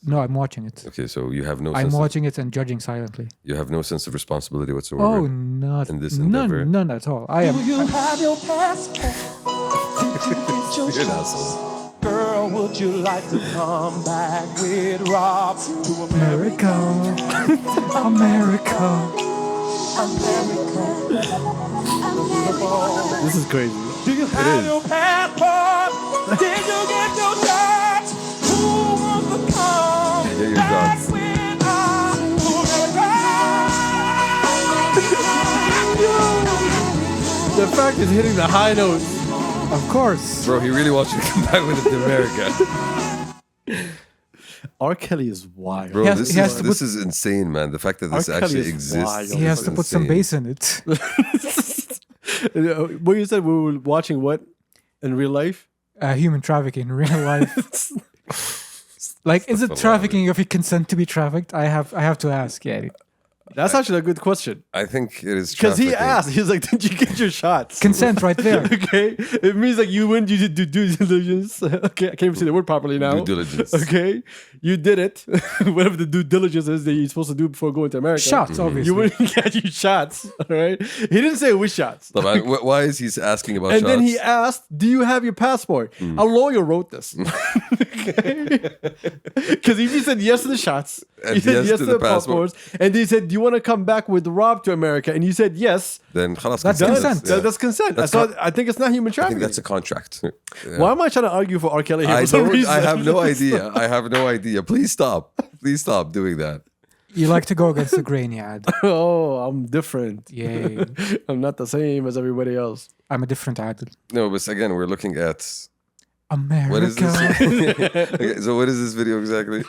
No, I'm watching it. Okay, so you have no. I'm watching it and judging silently. You have no sense of responsibility whatsoever. Oh, not in this endeavor. None at all. I am. Do you have your passport? You're an asshole. Girl, would you like to come back with Rob to America, America. This is crazy. Do you have your passport? Did you get your shots? Who wants to come Yeah, your back shots. with us to America? The fact is hitting the high notes. Of course. Bro, he really wants you to come back with him to America. R. Kelly is wild. Bro, He has- this, he has is, to this is insane, man. The fact that this R. Kelly actually is exists. wild. He has is to put some insane. bass in it. What you said, we were watching what in real life? Human trafficking in real life. Like, is it trafficking if you consent to be trafficked? I have to ask. Yeah. That's actually a good question. I think it is Because he trafficking. asked, he's like, did you get your shots? Consent right there. Okay, it means like you went, you did due diligence. Okay, I can't even say the word properly now. Due diligence. Okay, you did it. Whatever the due diligence is that you're supposed to do before going to America. Shots, obviously. You went and got your shots. All right. He didn't say which shots. So, man, why is he asking about And shots? then he asked, "Do you have your passport?" A lawyer wrote this. Because if he said yes to the shots, And he said yes yes to to the the passports, and they said, "Do you want to come back with Rob to America?" And you said yes. Then خلاص, That's consent. That's consent. That's I think it's not human I trafficking. think that's a contract. Yeah. Why am I trying to argue for R. Kelly here? I for some don't. reason? I have no idea. I have no idea. Please stop. Please stop doing that. You like to go against the grain, yeah. Oh, I'm different. Yay. I'm not the same as everybody else. I'm a different idol. No, but again, we're looking at America. what is this? Okay, so what is this video exactly?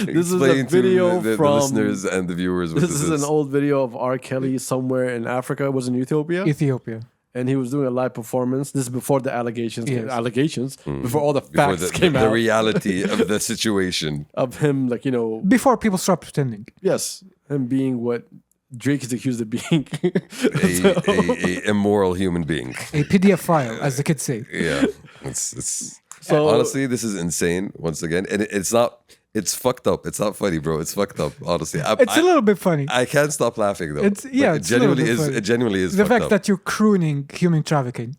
This is a Explain to video the from- listeners and the viewers what This is an old video of R. Kelly somewhere in Africa. It was in Ethiopia. Ethiopia. And he was doing a live performance. This is before the allegations. Yes. Before all the Before facts came the out reality of the situation. of him, like, you know, Before people stop pretending. yes, him being what Drake is accused of being. A immoral human being. A PDF file, as the kids say. Yeah, it's So- honestly, this is insane. Once again, and it's not. It's fucked up. It's not funny, bro. It's fucked up. Honestly, It's a little bit funny. I can't stop laughing though. It's- yeah, Like, it's a little bit funny. It genuinely is. The fucked fact up. that you're crooning human trafficking.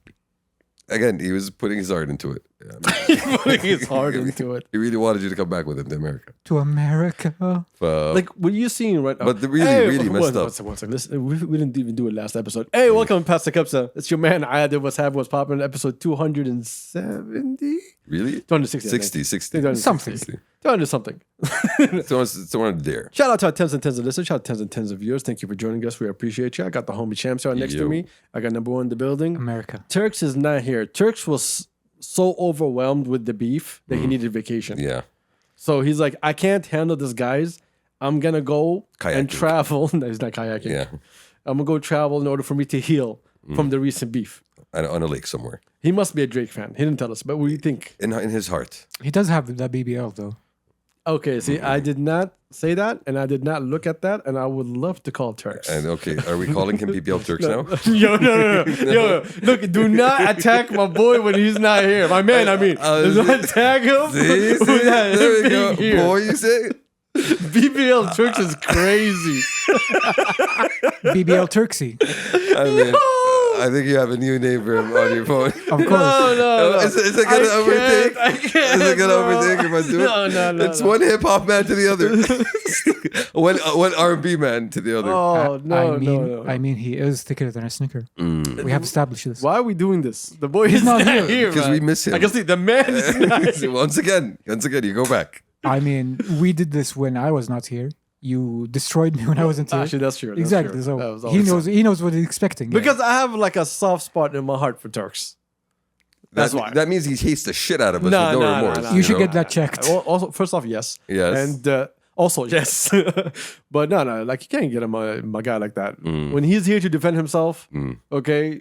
Again, he was putting his heart into it. Yeah, putting his heart into it. he really wanted you to come back with him to America. To America. Like, What you're seeing right now. But the really messed up. One second. Listen, we didn't even do it last episode. Hey, welcome, Pastor Kabsa. It's your man, Ayad. What's happening? What's popping? Episode 270? really? 260. I think. 60. 260. Something. 200 something. Someone there. Shout out to our tens and tens of listeners. Shout out to tens and tens of viewers. Thank you for joining us. We appreciate you. I got the homie Champs right next to Yo. me. I got number one in the building. America. Turks is not here. Turks was so overwhelmed with the beef that he needed vacation. Yeah. So he's like, I can't handle this, guys. I'm going to go and Kayaking. travel. No, he's not kayaking. Yeah. I'm going to go travel in order for me to heal from the recent beef. On a lake somewhere. He must be a Drake fan. He didn't tell us, but what do you think? In his heart. He does have the BBL, though. Okay, see, I did not say that, and I did not look at that, and I would love to call Turks. And okay, are we calling him BBL Terks now? Yo, no. Yo, look, do not attack my boy when he's not here. My man, I mean. Do not tag him. See? without him There we being go. here. Boy, you say? BBL Turks is crazy. BBL Terksy. I mean, I think you have a new name for him on your phone. Of course. No. Is it gonna overtake? I can't. Is it gonna bro. overtake if I do it? No. It's one hip hop man to the other. one R&B man to the other. Oh, no, no. I mean, he is thicker than a Snicker. We have established this. Why are we doing this? The boy is not not here. here. Because man. we miss him. I guess the man is not here. once again, you go back. I mean, we did this when I was not here. You destroyed me when I wasn't here. Actually, that's true. That's exactly. true. So That was he always- knows what he's expecting. Because I have like a soft spot in my heart for Turks. That's why. That means he hates the shit out of us No, with no no, no, remorse. no, You should know? get that checked. Well, also, first off, yes. Yes. And also, yes. But no, like you can't get my guy like that. When he's here to defend himself, okay,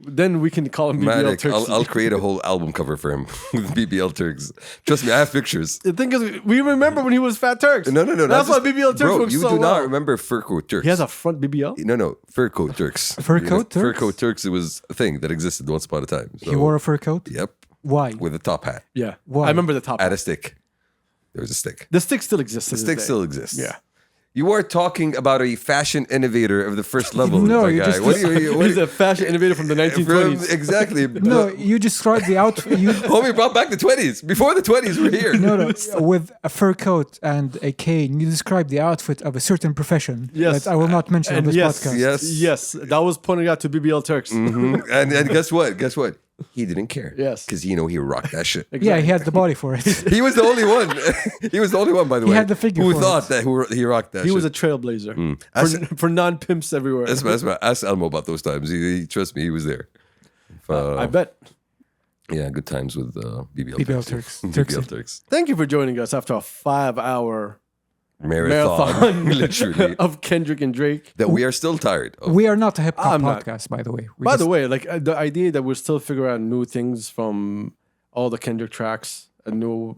then we can call him BBL Manic. Turks. I'll create a whole album cover for him with BBL Turks. Trust me, I have pictures. The thing is, we remember when he was Fat Turks. No. That's why BBL Turks Bro, works you so do well. not remember Fur Coat Turks. He has a front BBL? No, Fur Coat Turks. Fur Coat Turks? Fur Coat Turks, it was a thing that existed once upon a time. So, He wore a fur coat. Yep. Why? With a top hat. Yeah. Why? I remember the top. At a stick. There was a stick. The stick still exists. The stick still exists. Yeah. You are talking about a fashion innovator of the first level. No, my you guy. just- What do you? He's a fashion innovator from the 1920s. Exactly. No, you described the outfit. Homie brought back the 20s. Before the 20s, we're here. No, with a fur coat and a cane, you described the outfit of a certain profession Yes. that I will not mention on And this yes, podcast. Yes. that was pointing out to BBL Terks. And guess what? Guess what? He didn't care. Yes. Because he rocked that shit. Yeah, he had the body for it. He was the only one. He was the only one, by the way. had the figure Who for thought it. that he rocked that He shit. was a trailblazer for non-pimps everywhere. Ask Elmo about those times. Trust me, he was there. I bet. Yeah, good times with BBL BBL Terks. Terks. BBL Terks. Thank you for joining us after a 5-hour Marathon. Literally. of Kendrick and Drake. That we are still tired of. We are not a hip hop I'm not. podcast, by the way. By the way, like the idea that we're still figuring out new things from all the Kendrick tracks, and new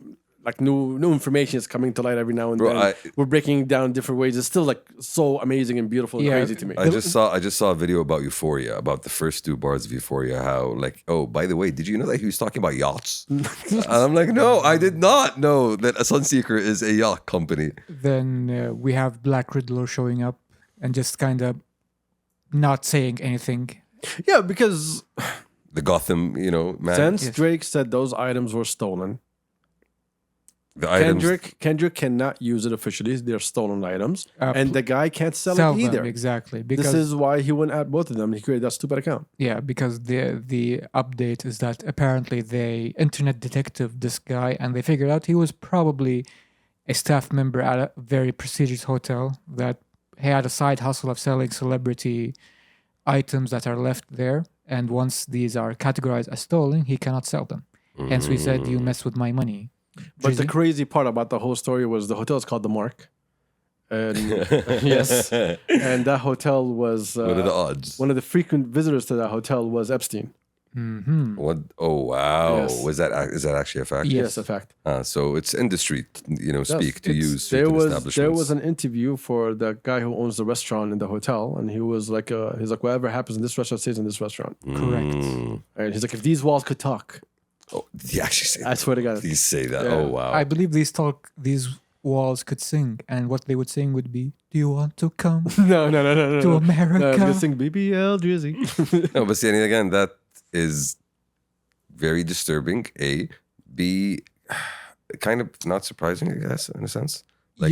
information is coming to light every now and Bro, then. We're breaking it down in different ways. It's still like so amazing and beautiful and Yeah. crazy to me. I just saw a video about Euphoria, about the first 2 bars of Euphoria. How like, oh, by the way, did you know that he was talking about yachts? And I'm like, no, I did not know that a Sunseeker is a yacht company. Then we have Black Riddler showing up and just kind of not saying anything. Yeah, because The Gotham, man. since Yes. Drake said those items were stolen, The items. Kendrick cannot use it officially. They're stolen items, Uh, and the guy can't sell Sell it either. them, exactly. This Because is why he went at both of them. He created that stupid account. yeah, because the update is that apparently they internet detective this guy and they figured out he was probably a staff member at a very prestigious hotel that he had a side hustle of selling celebrity items that are left there, and once these are categorized as stolen, he cannot sell them. Hence, we said, "You mess with my money." But the Drizzy? crazy part about the whole story was the hotel is called the Mark, and yes, and that hotel was What are the odds? one of the frequent visitors to that hotel was Epstein. What? Oh wow! Yes. Is that actually a fact? Yeah. Yes, a fact. So it's industry, speak to use There certain was establishments. an interview for the guy who owns the restaurant in the hotel, and he was like, he's like, whatever happens in this restaurant stays in this restaurant. Correct. And he's like, if these walls could talk, Oh, did he actually say I that? swear to God. Did he say that? Yeah. Oh wow! I believe these walls could sing, and what they would sing would be, "Do you want to come no, to America?" No, I was gonna sing BBL Drizzy. No, but see, and again, that is very disturbing. A, B, kind of not surprising, I guess, in a sense. Like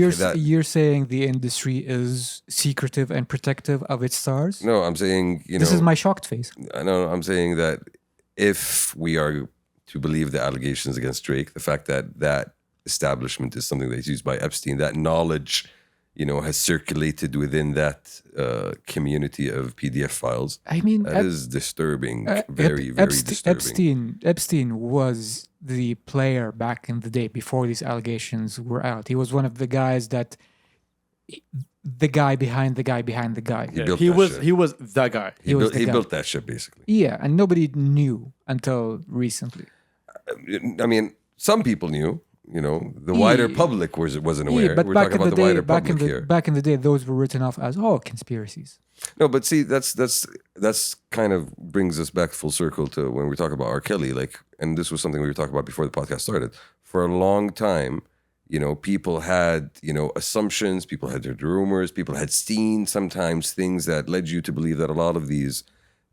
You're saying the industry is secretive and protective of its stars? No, I'm saying This is my shocked face. No, I'm saying that if we are to believe the allegations against Drake, the fact that that establishment is something that's used by Epstein, that knowledge, has circulated within that community of PDF files. I mean, That is disturbing. Very, very disturbing. Epstein was the player back in the day before these allegations were out. He was one of the guys that, the guy behind the guy behind the guy. built he that was shit. he was the guy. He, was built, the he guy. built that shit, basically. Yeah, and nobody knew until recently. I mean, some people knew. The wider Yeah. public wasn't aware. Yeah, but We're back talking in about the the day, wider public here. back in the day, those were written off as conspiracies. No, but see, that's kind of brings us back full circle to when we talk about R. Kelly. Like, and this was something we were talking about before the podcast started. For a long time, people had, assumptions, people had heard rumors, people had seen sometimes things that led you to believe that a lot of these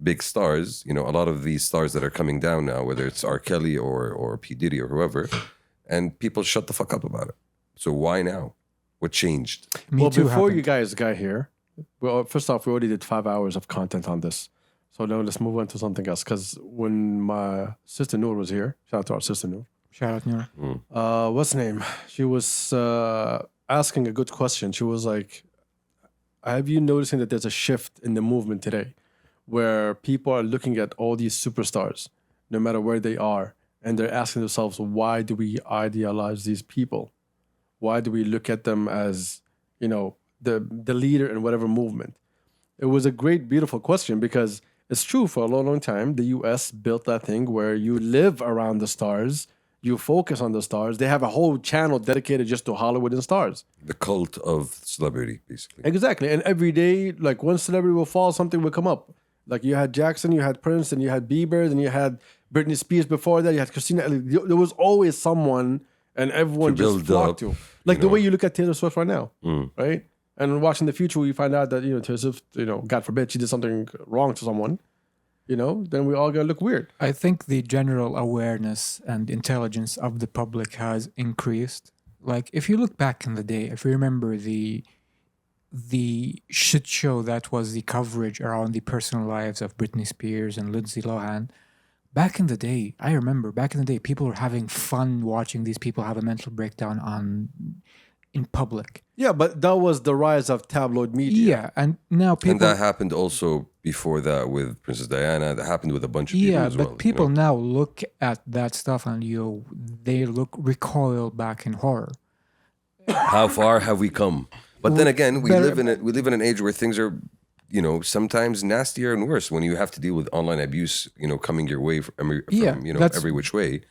big stars, a lot of these stars that are coming down now, whether it's R. Kelly or P. Diddy or whoever, and people shut the fuck up about it. So why now? What changed? Me too. Before happened. you guys got here, well, first off, we already did 5 hours of content on this. So now let's move on to something else. Because when my sister Noor was here, shout out to our sister Noor. Shout out, Noor. What's her name? She was asking a good question. She was like, have you noticing that there's a shift in the movement today where people are looking at all these superstars, no matter where they are, and they're asking themselves, why do we idealize these people? Why do we look at them as, the leader in whatever movement? It was a great, beautiful question because it's true for a long, long time. The US built that thing where you live around the stars, you focus on the stars. They have a whole channel dedicated just to Hollywood and stars. The cult of celebrity, basically. Exactly. And every day, like one celebrity will fall, something will come up. Like you had Jackson, you had Prince, and you had Bieber, then you had Britney Spears before that, you had Christina. There was always someone and everyone To just build flock up, to. Like you the know. way you look at Taylor Swift right now, Mm. right? And watching the future, we find out that Taylor Swift, God forbid, she did something wrong to someone. Then we all gonna look weird. I think the general awareness and intelligence of the public has increased. Like if you look back in the day, if you remember the shit show that was the coverage around the personal lives of Britney Spears and Lindsay Lohan, back in the day, I remember back in the day, people were having fun watching these people have a mental breakdown in public. Yeah, but that was the rise of tabloid media. Yeah, and now people. And that happened also before that with Princess Diana. That happened with a bunch of people Yeah, as but well. people now look at that stuff and they recoil back in horror. How far have we come? But then again, we Better- live in an age where things are, sometimes nastier and worse when you have to deal with online abuse, coming your way from Yeah, that's- every which way.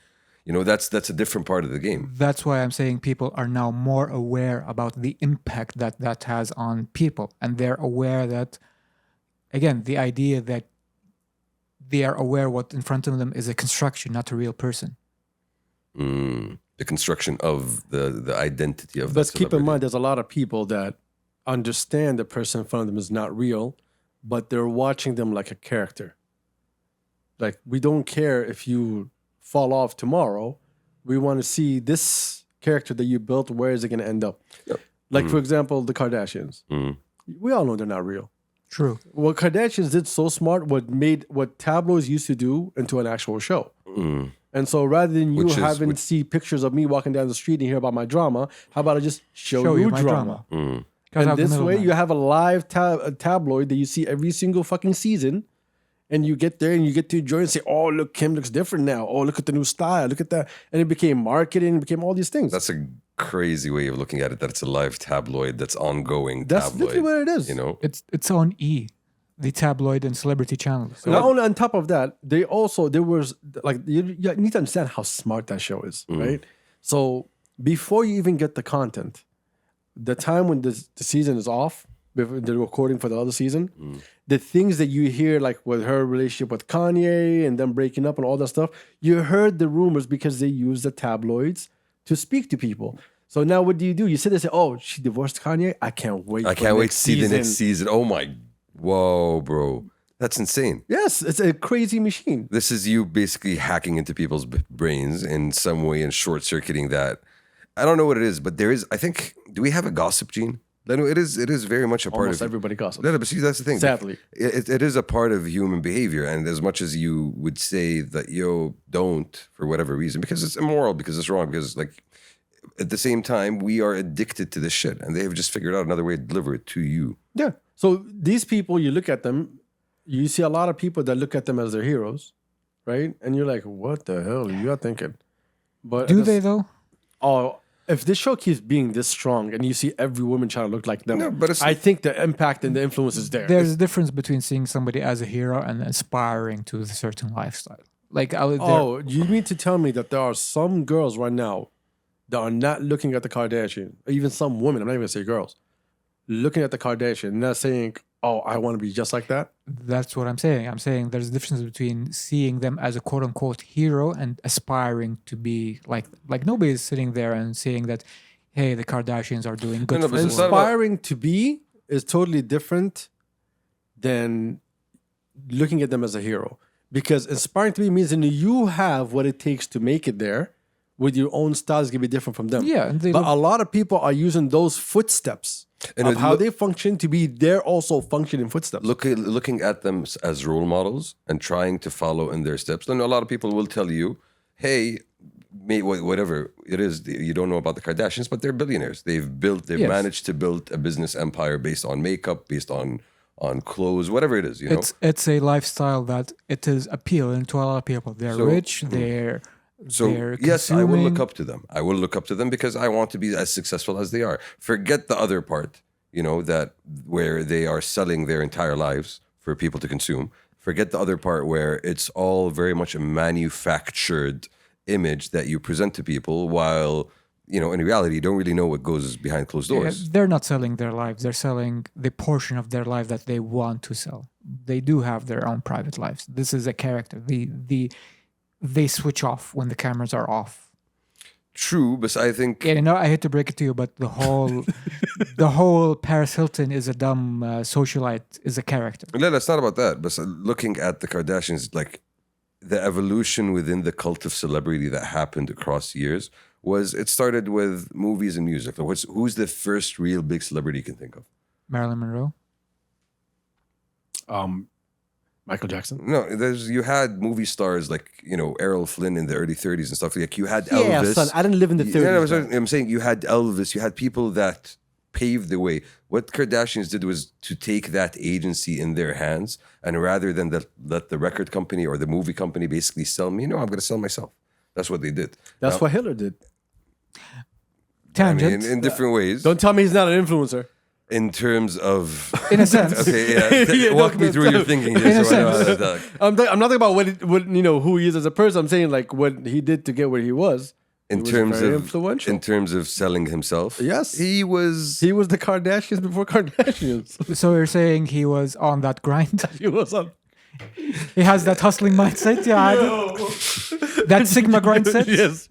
That's a different part of the game. That's why I'm saying people are now more aware about the impact that has on people. And they're aware that, again, the idea that they are aware what in front of them is a construction, not a real person. The construction of the identity of. But the keep in celebrity. mind, there's a lot of people that understand the person in front of them is not real, but they're watching them like a character. Like, we don't care if you fall off tomorrow. We want to see this character that you built. Where is it going to end up? Yep. Like, for example, the Kardashians. We all know they're not real. True. What Kardashians did so smart, what tabloids used to do into an actual show. And so rather than you having to see pictures of me walking down the street and hear about my drama, how about I just show you my drama? Cut out And the this way middleman. you have a live tabloid that you see every single fucking season. And you get there and you get to enjoy and say, oh, look, Kim looks different now. Oh, look at the new style. Look at that. And it became marketing. It became all these things. That's a crazy way of looking at it. That it's a live tabloid that's ongoing. That's tabloid, literally what it is. It's on the tabloid and celebrity channel. So Not only on top of that, there was like, you need to understand how smart that show is, right? So before you even get the content, the time when the season is off, before the recording for the other season, the things that you hear, like with her relationship with Kanye and them breaking up and all that stuff, you heard the rumors because they use the tabloids to speak to people. So now what do? You sit there and say, oh, she divorced Kanye? I can't wait. I can't wait to see the next season. Oh my, whoa, bro. That's insane. Yes, it's a crazy machine. This is you basically hacking into people's brains in some way and short circuiting that. I don't know what it is, but there is, I think, do we have a gossip gene? No, it is very much a part Almost of everybody gossips. No, but see, that's the thing. Sadly. It is a part of human behavior. And as much as you would say that, don't for whatever reason, because it's immoral, because it's wrong, because like at the same time, we are addicted to this shit. And they've just figured out another way to deliver it to you. Yeah. So these people, you look at them, you see a lot of people that look at them as their heroes, right? And you're like, what the hell are you thinking? But do they though? Oh, if this show keeps being this strong and you see every woman trying to look like them, No, but I think the impact and the influence is there. There's a difference between seeing somebody as a hero and aspiring to a certain lifestyle. Like, You mean to tell me that there are some girls right now that are not looking at the Kardashian, or even some women, I'm not even going to say girls, looking at the Kardashian and not saying, oh, I want to be just like that? That's what I'm saying. I'm saying there's a difference between seeing them as a quote unquote hero and aspiring to be like nobody's sitting there and saying that, hey, the Kardashians are doing good No, for but the it's world. not about- Aspiring to be is totally different than looking at them as a hero. Because inspiring to be means that you have what it takes to make it there with your own style is going to be different from them. Yeah, and they But look- a lot of people are using those footsteps And of it how look- they function to be their also functioning footsteps. Looking at them as role models and trying to follow in their steps. Then a lot of people will tell you, hey, whatever it is, you don't know about the Kardashians, but they're billionaires. They've Yes. managed to build a business empire based on makeup, based on clothes, whatever it is, It's a lifestyle that it is appealing to a lot of people. They're So- rich. They're Yes, I will look consuming. up to them. I will look up to them because I want to be as successful as they are. Forget the other part, that where they are selling their entire lives for people to consume. Forget the other part where it's all very much a manufactured image that you present to people while, in reality, you don't really know what goes behind closed Yeah, doors. they're not selling their lives. They're selling the portion of their life that they want to sell. They do have their own private lives. This is a character. They switch off when the cameras are off. true, but I think Yeah, I hate to break it to you, but the whole Paris Hilton is a dumb socialite, is a character. no, it's not about that. But looking at the Kardashians, like the evolution within the cult of celebrity that happened across years was it started with movies and music. Like, who's the first real big celebrity you can think of? Marilyn Monroe. Michael Jackson. No, you had movie stars like Errol Flynn in the early 30s and stuff. Like you had Yeah, Elvis. son. I didn't live in the 30s. No, I'm saying you had Elvis. You had people that paved the way. What Kardashians did was to take that agency in their hands, and rather than let the record company or the movie company basically sell me, no, I'm going to sell myself. That's what they did. That's what Hitler did. Tangent. in different ways. Don't tell me he's not an influencer. In terms of in a sense. okay, yeah, Yeah, walk no, me through your thinking. In a Here, so I know sense. how to talk. I'm not talking about what who he is as a person. I'm saying like what he did to get where he was. In He was terms very of influential. in terms of selling himself, Yes. he was. He was the Kardashians before Kardashians. So you're saying he was on that grind? He was on. He has that hustling mindset? Yeah. That Sigma grind set? Yes.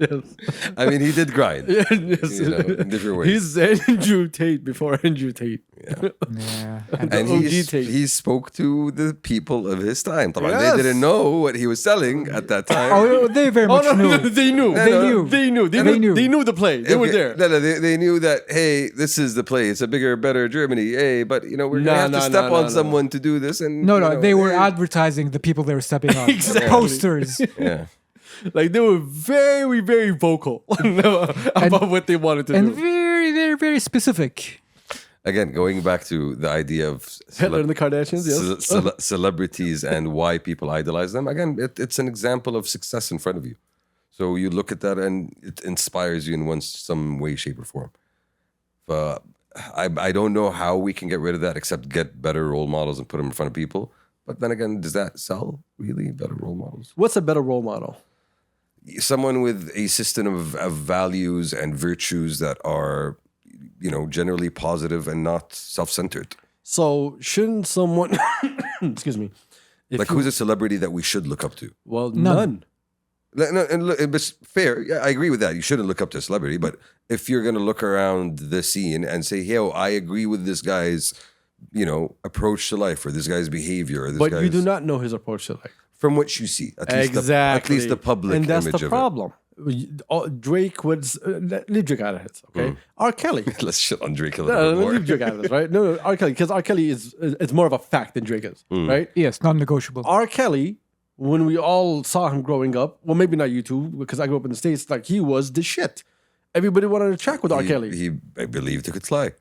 I mean, he did grind yes. in different ways. He's Andrew Tate before Andrew Tate. Yeah. and OG Tate. he spoke to the people of his time. طبعاً Yes. They didn't know what he was selling at that time. Oh, they very Oh much no, knew. they knew. They knew. They knew. They They knew. knew. They knew the play. They were Okay, there. No, they knew that, hey, this is the play. It's a bigger, better Germany. Hey, but we're going to have to step on someone to do this. And No, they were advertising the people they were stepping on. Exactly. Posters. Yeah. Like they were very, very vocal about what they wanted to And do. very, very, very specific. Again, going back to the idea of Hitler and the Kardashians. Yes. celebrities and why people idolize them. Again, it's an example of success in front of you. So you look at that and it inspires you in some way, shape, or form. But I don't know how we can get rid of that except get better role models and put them in front of people. But then again, does that sell really better role models? What's a better role model? Someone with a system of values and virtues that are, generally positive and not self-centered. So shouldn't someone? Excuse me. If Like, who's a celebrity that we should look up to? Well, None. none. No, and look, it's fair. Yeah, I agree with that. You shouldn't look up to a celebrity, but if you're gonna look around the scene and say, "Yo, I agree with this guy's, approach to life, or this guy's behavior, or this But guy's," you do not know his approach to life. from what you see, at least Exactly. at least the public and that's image the of problem. Drake was leave Drake out of it. Okay, R. Kelly. it. Let's shit on Drake a little No, bit more. leave Drake out of this, right? No, R. Kelly, because R. Kelly it's more of a fact than Drake is, right? Yes, non-negotiable. R. Kelly, when we all saw him growing up, well, maybe not you two, because I grew up in the States, like he was the shit. Everybody wanted to track with R. Kelly. I believed he could fly.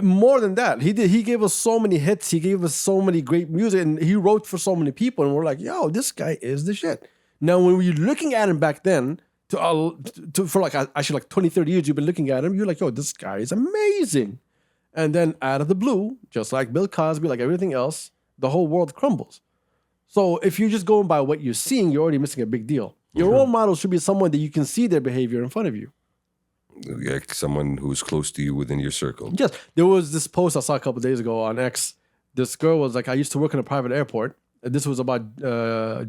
More than that, he gave us so many hits. He gave us so many great music, and he wrote for so many people. And we're like, yo, this guy is the shit. Now, when we're looking at him back then, for like actually like 20, 30 years, you've been looking at him, you're like, yo, this guy is amazing. And then out of the blue, just like Bill Cosby, like everything else, the whole world crumbles. So if you're just going by what you're seeing, you're already missing a big deal. Your role model should be someone that you can see their behavior in front of you. Like someone who's close to you within your circle. Yes, there was this post I saw a couple of days ago on X. This girl was like, I used to work in a private airport. This was about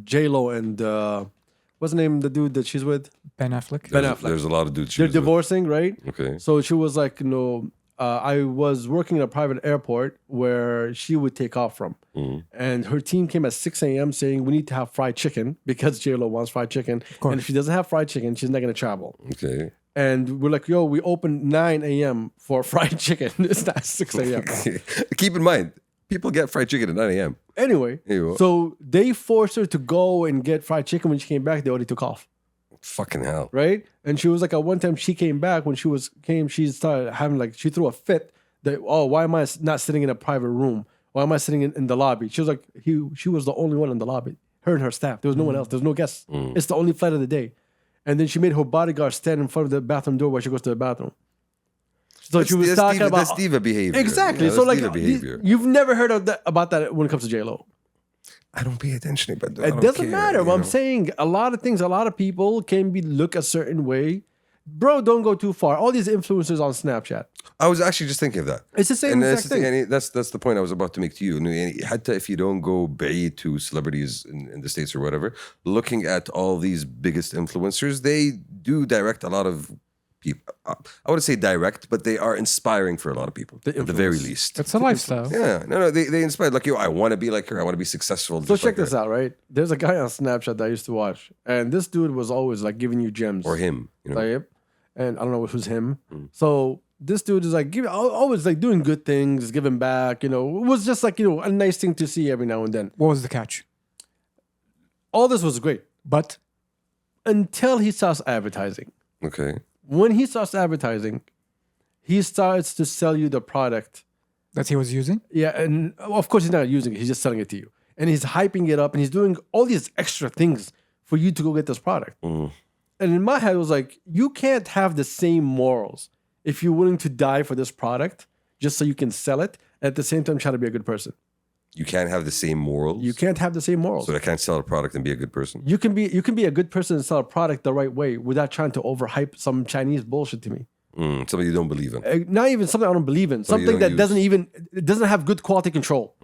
J-Lo and what's the name of the dude that she's with? Ben Affleck. Ben Affleck. There's a lot of dudes. They're divorcing, right? Okay. So she was like, I was working in a private airport where she would take off from. And her team came at 6 a.m. saying, we need to have fried chicken because J-Lo wants fried chicken. And if she doesn't have fried chicken, she's not going to travel. Okay. And we're like, yo, we open 9 a.m. for fried chicken. It's not 6 a.m. Keep in mind, people get fried chicken at 9 a.m. Anyway, Ew. so they forced her to go and get fried chicken. When she came back, they already took off, Fucking hell. right? And she was like, at one time she came back, when she started having like, she threw a fit that, oh, why am I not sitting in a private room? Why am I sitting in the lobby? She was like, she was the only one in the lobby, her and her staff. There was no one else. There's no guests. It's the only flight of the day. And then she made her bodyguard stand in front of the bathroom door while she goes to the bathroom. So she was talking about that's diva behavior. exactly. Yeah, So that's like diva behavior. you've never heard about that when it comes to J-Lo. I don't pay attention, but It doesn't matter. What I'm saying, a lot of things, a lot of people can be look a certain way bro, don't go too far. All these influencers on Snapchat. I was actually just thinking of that. It's the same And that's exact the thing. thing. That's the point I was about to make to you. حتى if you don't go بعيد to celebrities in the States or whatever, looking at all these biggest influencers, they do direct a lot of people. I wouldn't say direct, but they are inspiring for a lot of people, at the very least. It's a lifestyle. Yeah, no, they inspire. Like, yo, I want to be like her. I want to be successful. So just check like this her. out, right? There's a guy on Snapchat that I used to watch, and this dude was always like giving you gems. Or him, you know. Like, and I don't know who's him. So this dude is like always like doing good things, giving back. You know, it was just like a nice thing to see every now and then. What was the catch? All this was great But until he starts advertising. Okay. When he starts advertising, he starts to sell you the product. that he was using? Yeah, and of course he's not using it; he's just selling it to you, and he's hyping it up, and he's doing all these extra things for you to go get this product. And in my head, it was like, you can't have the same morals if you're willing to die for this product just so you can sell it, and at the same time try to be a good person. You can't have the same morals. You can't have the same morals. So I can't sell a product and be a good person. You can be a good person and sell a product the right way without trying to overhype some Chinese bullshit to me. Something you don't believe in. Not even something I don't believe in. Something that doesn't have good quality control.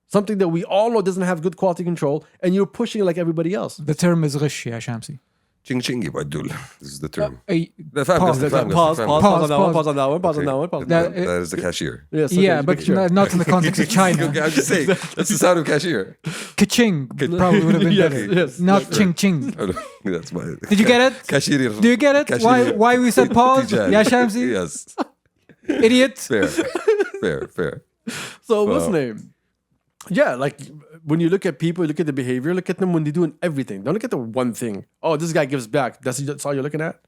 Something that we all know doesn't have good quality control, and you're pushing it like everybody else. The term is غش يا شامسي. Ching ching يبعدول. This is the term. Pause on that one. That is the cashier. Yes, Yeah, but not in the context of China. Okay, I'm just saying. That's the sound of cashier. Ka-ching probably would have been better. Yes, Not ching ching. That's my. Did you get it? Cashier. Do you get it? Why we said pause? Ya Shamsi? Yes. Idiot. Fair. So what's the name? Yeah, like when you look at people, look at the behavior, look at them when they're doing everything. Don't look at the one thing. Oh, this guy gives back. That's all you're looking at?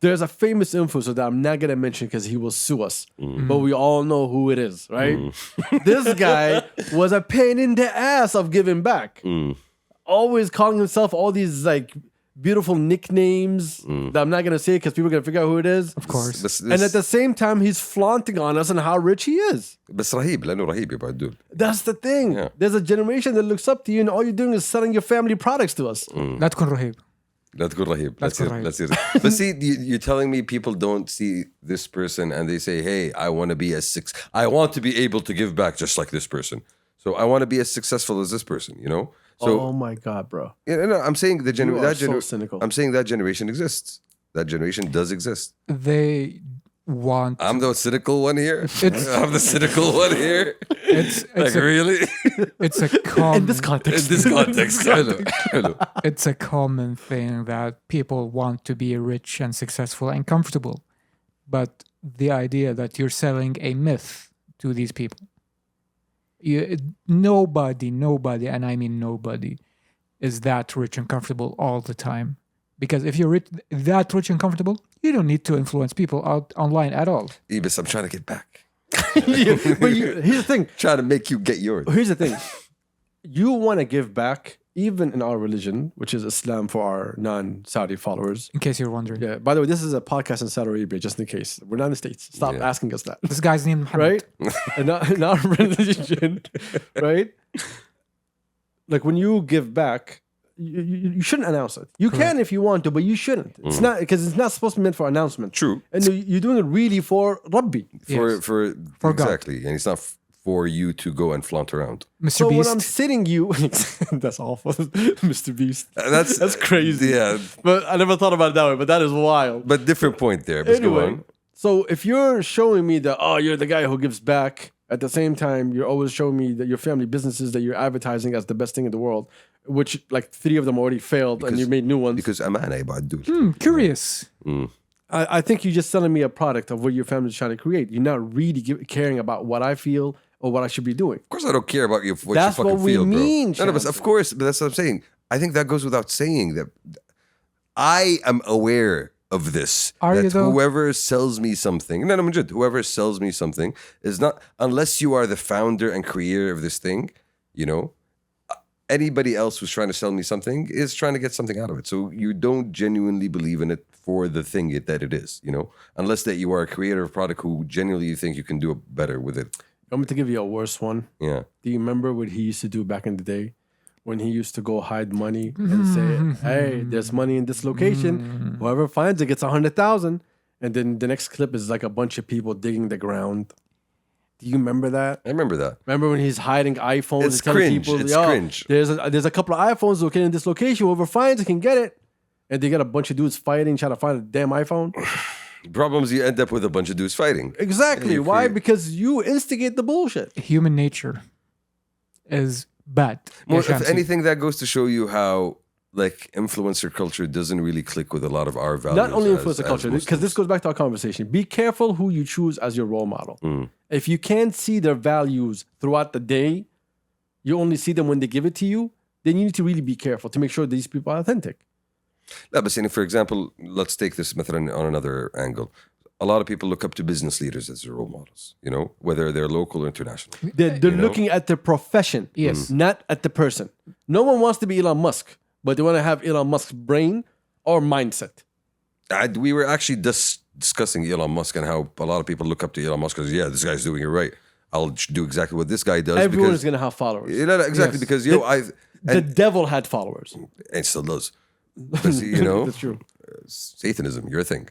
There's a famous influencer that I'm not going to mention because he will sue us. But we all know who it is, right? This guy was a pain in the ass of giving back. Always calling himself all these like beautiful nicknames that I'm not going to say because people are going to figure out who it is. Of course. And at the same time, he's flaunting on us and how rich he is. بس رهيب لأنه رهيب يبعدول. That's the thing. Yeah. There's a generation that looks up to you and all you're doing is selling your family products to us. لا تكون رهيب. لا تقول رهيب. Let's go رهيب. Let's hear it. But see, you're telling me people don't see this person and they say, hey, I want to be able to give back just like this person. So I want to be as successful as this person, you know? So Oh my God, bro. yeah, no, I'm saying You are so cynical. I'm saying that generation exists. That generation does exist. They want. I'm the cynical one here. It's- I'm the cynical one here. It's Like a, really? it's a common. In this context. In this context, hello. It's a common thing that people want to be rich and successful and comfortable, but the idea that you're selling a myth to these people. Nobody, and I mean nobody, is that rich and comfortable all the time. Because if you're that rich and comfortable, you don't need to influence people out online at all. Ibis, I'm trying to get back. But here's the thing. Trying to make you get yours. Here's the thing. You want to give back, even in our religion, which is Islam for our non-Saudi followers. In case you're wondering. Yeah. By the way, this is a podcast in Saudi Arabia, just in case. We're not in the States. Stop Yeah. asking us that. This guy's named Muhammad. Right? in our religion, right? Like when you give back, you shouldn't announce it. You can if you want to, but you shouldn't. It's not because it's not supposed to be meant for announcement. True. And you're doing it really for Rabbi. Yes. For God. exactly. And it's not for you to go and flaunt around. Mr. So when Beast. I'm sitting you, that's awful, Mr. Beast. That's crazy. Yeah. But I never thought about it that way. But that is wild. But different point there. Let's go Anyway, on. so if you're showing me that, oh, you're the guy who gives back, at the same time, you're always showing me that your family businesses that you're advertising as the best thing in the world, which like 3 of them already failed and you made new ones. Because amana يبعدول. Curious. I think you're just selling me a product of what your family's trying to create. You're not really caring about what I feel or what I should be doing. Of course, I don't care about what That's you fucking what we feel, mean, bro. No, but Shamsi. of course, but that's what I'm saying. I think that goes without saying that I am aware of this. Are that you though? whoever sells me something, no, Majid, whoever sells me something is not, unless you are the founder and creator of this thing, you know, anybody else who's trying to sell me something is trying to get something out of it. So you don't genuinely believe in it for the thing that it is, you know, unless that you are a creator of product who genuinely you think you can do better with it. I'm going to give you a worse one. Yeah. Do you remember what he used to do back in the day when he used to go hide money and say, "Hey, there's money in this location. Whoever finds it gets 100,000." And then the next clip is like a bunch of people digging the ground. Do you remember that? I remember that. Remember when he's hiding iPhones? It's and telling cringe. People, It's "Yo, cringe." There's a couple of iPhones located in this location. Whoever finds it can get it. And they got a bunch of dudes fighting, trying to find a damn iPhone. Problems, you end up with a bunch of dudes fighting. Exactly. You Why? create- Because you instigate the bullshit. Human nature is bad. Well, Ya if Shamsi. anything, that goes to show you how like influencer culture doesn't really click with a lot of our values. Not only as- influencer as culture, because this Muslims. goes back to our conversation. Be careful who you choose as your role model. If you can't see their values throughout the day, you only see them when they give it to you, then you need to really be careful to make sure these people are authentic. لا بس يعني for example, let's take this مثلا on another angle. A lot of people look up to business leaders as their role models, you know, whether they're local or international. They're You know? looking at the profession, Yes. not at the person. No one wants to be Elon Musk, but they want to have Elon Musk's brain or mindset. We were actually discussing Elon Musk and how a lot of people look up to Elon Musk because, yeah, this guy's doing it right. I'll do exactly what this guy does. Everyone because, is going to have followers. Yeah, no, exactly, Yes. because, The devil had followers. and still does. Because, you know, That's true. Satanism, your thing.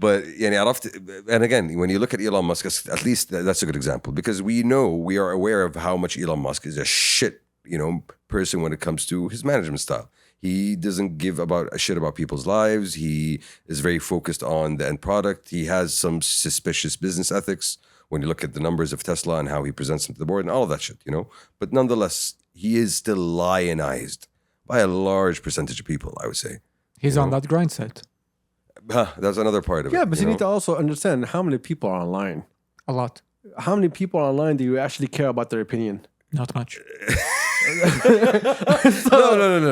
But يعني عرفت, and again, when you look at Elon Musk, at least that's a good example because we are aware of how much Elon Musk is a shit, you know, person when it comes to his management style. He doesn't give a shit about people's lives. He is very focused on the end product. He has some suspicious business ethics when you look at the numbers of Tesla and how he presents them to the board and all of that shit, you know. But nonetheless, he is still lionized by a large percentage of people, I would say. He's on that grind set That's another part of it. Yeah, but you know? need to also understand how many people are online. a lot. How many people are online do you actually care about their opinion? Not much.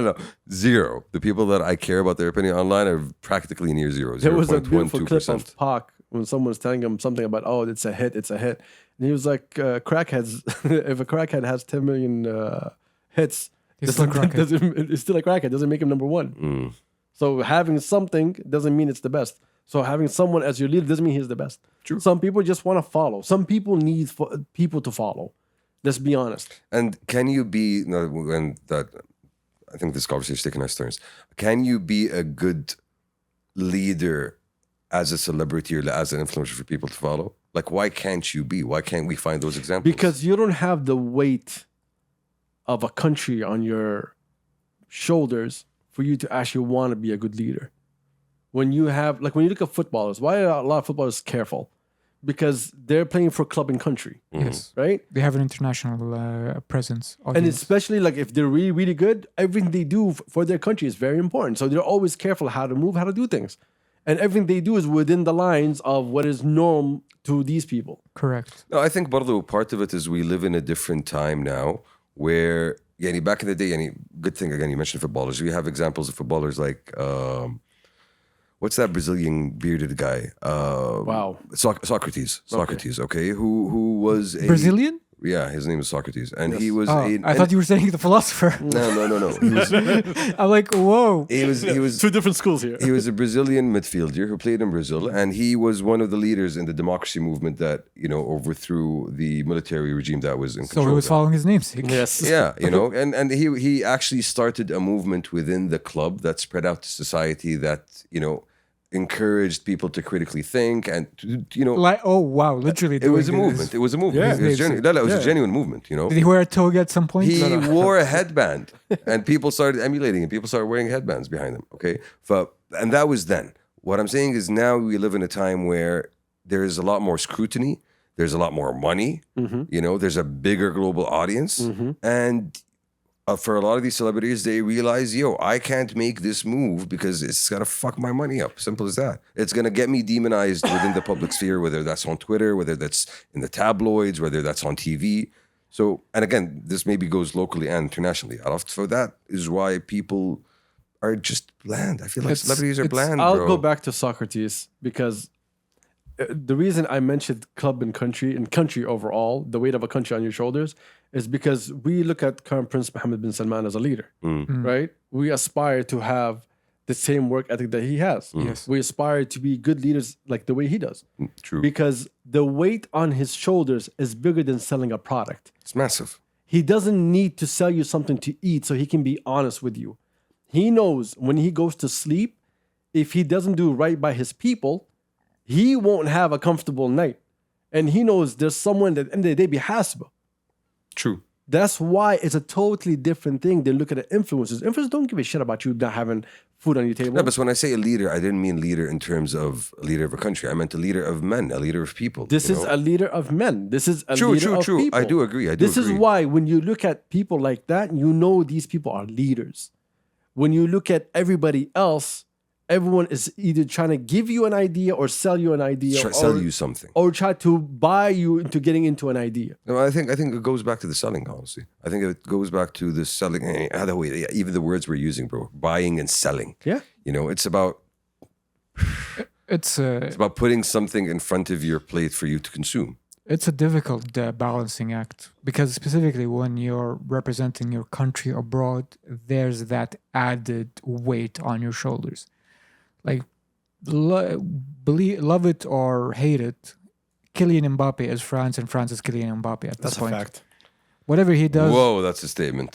No. Zero. The people that I care about their opinion online are practically near zero. There was a 0.1, beautiful clip 2%. of Pac when someone was telling him something about, oh, it's a hit. And he was like, crackheads, if a crackhead has 10 million hits, He's still a crackhead. it's still a crackhead. Doesn't make him number one. So having something doesn't mean it's the best. So having someone as your leader doesn't mean he's the best. True. Some people just want to follow. Some people need people to follow. Let's be honest. And can you be, no, when that, I think this conversation is taking nice turns. Can you be a good leader as a celebrity or as an influencer for people to follow? Like, why can't you be? Why can't we find those examples? Because you don't have the weight of a country on your shoulders for you to actually want to be a good leader. When you look at footballers, why are a lot of footballers careful? Because they're playing for club and country, Yes. right? They have an international presence. And audience. especially like if they're really, really good, everything they do for their country is very important. So they're always careful how to move, how to do things. And everything they do is within the lines of what is norm to these people. Correct. No, I think برضو part of it is we live in a different time now where يعني back in the day, يعني good thing again you mentioned footballers. We have examples of footballers like what's that Brazilian bearded guy? Wow. Socrates, okay, who was a Brazilian? Yeah, his name is Socrates, and he was. Oh, I thought you were saying the philosopher. No. He was. I'm like, whoa. He was. Two different schools here. He was a Brazilian midfielder who played in Brazil, and he was one of the leaders in the democracy movement that overthrew the military regime that was in control. So he was there. following his namesake. Yes. Yeah, and he actually started a movement within the club that spread out to society that encouraged people to critically think and Like, oh wow, literally. it was a doing this. movement. It was a movement. Yeah. It was, it was a genuine movement. Did he wear a toga at some point? He wore a headband, and people started emulating it. People started wearing headbands behind him. Okay, and that was then. What I'm saying is now we live in a time where there is a lot more scrutiny. There's a lot more money. There's a bigger global audience, and for a lot of these celebrities, they realize, I can't make this move because it's gonna fuck my money up. Simple as that. It's gonna get me demonized within the public sphere, whether that's on Twitter, whether that's in the tabloids, whether that's on TV. So, and again, this maybe goes locally and internationally. So that is why people are just bland. I feel like celebrities are bland, I'll bro. go back to Socrates because the reason I mentioned club and country overall, the weight of a country on your shoulders, is because we look at current Prince Mohammed bin Salman as a leader, right? We aspire to have the same work ethic that he has. Yes. We aspire to be good leaders like the way he does. True. Because the weight on his shoulders is bigger than selling a product. It's massive. He doesn't need to sell you something to eat so he can be honest with you. He knows when he goes to sleep, if he doesn't do right by his people, he won't have a comfortable night. And he knows there's someone that at the end of the day be hasba. True. That's why it's a totally different thing than look at the influencers. Influencers don't give a shit about you not having food on your table. No, but when I say a leader, I didn't mean leader in terms of a leader of a country. I meant a leader of men, a leader of people. This is a leader of men. This is a leader of people. I do agree. This is why when you look at people like that, you know these people are leaders. When you look at everybody else, everyone is either trying to give you an idea or sell you an idea, sell you something, or try to buy you into getting into an idea. No, I think it goes back to the selling. Honestly, I think it goes back to the selling. Even the words we're using, bro, buying and selling. Yeah, it's about It's about putting something in front of your plate for you to consume. It's a difficult balancing act because specifically when you're representing your country abroad, there's that added weight on your shoulders. Like, love it or hate it, Kylian Mbappe is France and France is Kylian Mbappe at this point. That's a fact. Whatever he does. Whoa, that's a statement.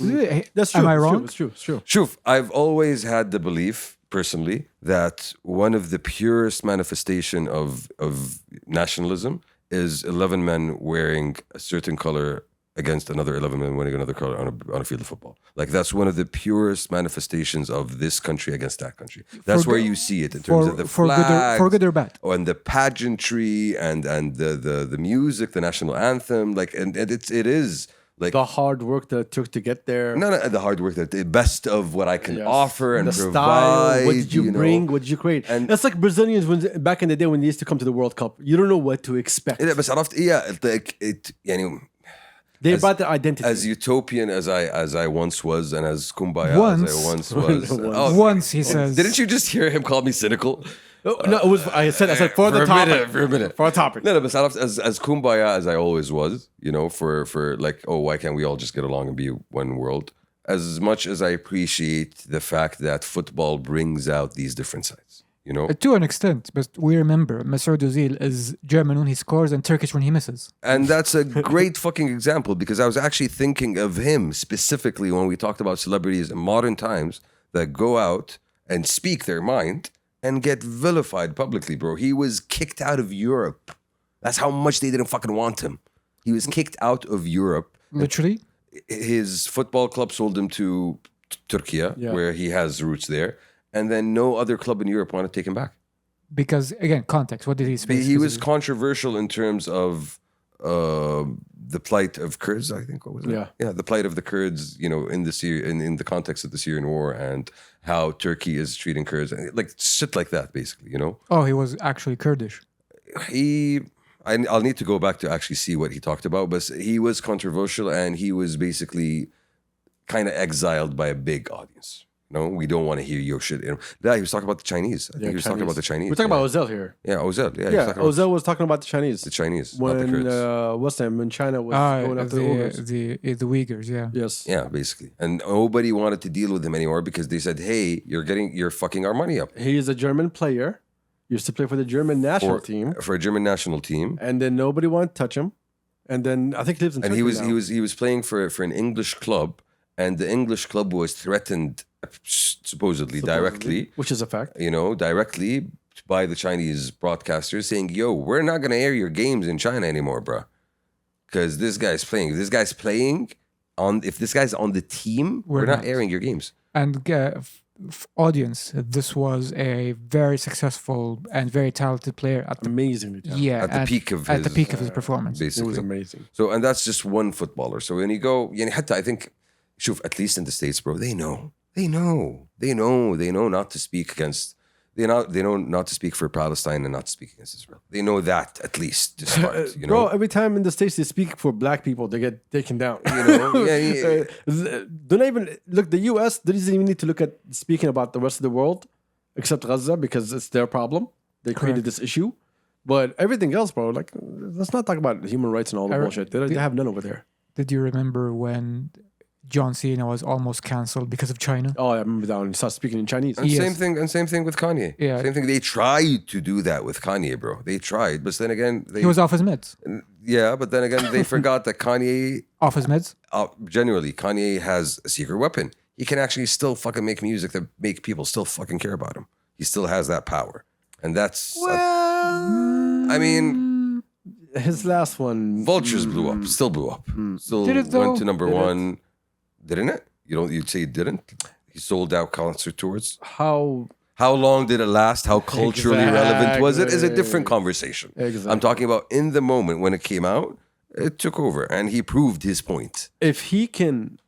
That's true. Am I wrong? It's true. It's true. Shuf, I've always had the belief, personally, that one of the purest manifestation of nationalism is 11 men wearing a certain color against another 11 men wearing another color on a field of football. Like, that's one of the purest manifestations of this country against that country. That's where you see it in terms of the flags, for good or bad, and the pageantry and the music, the national anthem. Like, and it is like The hard work that it took to get there. no, the hard work, that the best of what I can offer and the provide. style, what did you bring, what did you create? And- That's like Brazilians back in the day when they used to come to the World Cup. You don't know what to expect. بس عرفت يعني They brought their identity. as utopian as I once was and as kumbaya as I once was. once he says. Didn't you just hear him call me cynical? No, it was. I said for the topic. For a minute. For a topic. No, but as kumbaya as I always was, for like, oh, why can't we all just get along and be one world? As much as I appreciate the fact that football brings out these different sides, To an extent, but we remember Masoud Ozil is German when he scores and Turkish when he misses. And that's a great fucking example, because I was actually thinking of him specifically when we talked about celebrities in modern times that go out and speak their mind and get vilified publicly, bro. He was kicked out of Europe. That's how much they didn't fucking want him. He was kicked out of Europe. Literally. His football club sold him to Turkey, where he has roots there. And then no other club in Europe wanted to take him back. Because, again, context. What did he speak? He was controversial in terms of the plight of Kurds, I think. What was it? Yeah, the plight of the Kurds, in the context of the Syrian war, and how Turkey is treating Kurds, like shit like that, basically. Oh, he was actually Kurdish. I'll need to go back to actually see what he talked about, but he was controversial, and he was basically kind of exiled by a big audience. No, we don't want to hear your shit. Yeah, he was talking about the Chinese. I think he was talking about the Chinese. We're talking about Ozil here. Yeah, Ozil. Yeah, Ozil was talking about the Chinese. The Chinese, When not the Kurds. what's that? When China was going after the Uyghurs. The Uyghurs, yeah. Yes. Yeah, basically. And nobody wanted to deal with him anymore because they said, hey, you're fucking our money up. He is a German player. Used to play for the German national team. For a German national team. And then nobody wanted to touch him. And then I think he lives in Turkey now. he was playing for an English club, and the English club was threatened supposedly directly, which is a fact. Directly by the Chinese broadcasters, saying, yo, we're not going to air your games in China anymore, bro. Because this guy's playing. If this guy's on the team, we're not airing your games. And audience, this was a very successful and very talented player. Amazingly talented. At the peak of his performance. Basically. It was amazing. So, and that's just one footballer. So when you go, I think, at least in the States, bro, they know not to speak against. They know not to speak for Palestine and not to speak against Israel. They know that at least to start. Bro, every time in the States they speak for black people, they get taken down. Don't even look. The U.S. doesn't even need to look at speaking about the rest of the world, except Gaza, because it's their problem. They created this issue, but everything else, bro. Like, let's not talk about human rights and all the bullshit. They have none over there. Did you remember when John Cena was almost canceled because of China. Oh, I remember that one. He started speaking in Chinese. And Yes. same thing with Kanye. Yeah. Same thing. They tried to do that with Kanye, bro. They tried, but then again, He was off his meds. but then again, they forgot that Kanye, Off his meds. genuinely, Kanye has a secret weapon. He can actually still fucking make music that make people still fucking care about him. He still has that power, and that's. I mean, His last one. Vultures blew up, still blew up, still Did it though? went to number Did it? one. Didn't it? You'd say it didn't. He sold out concert tours. How How long did it last? How culturally relevant was it? Is a different Exactly. conversation. Exactly. I'm talking about in the moment when it came out, it took over and he proved his point. if he can.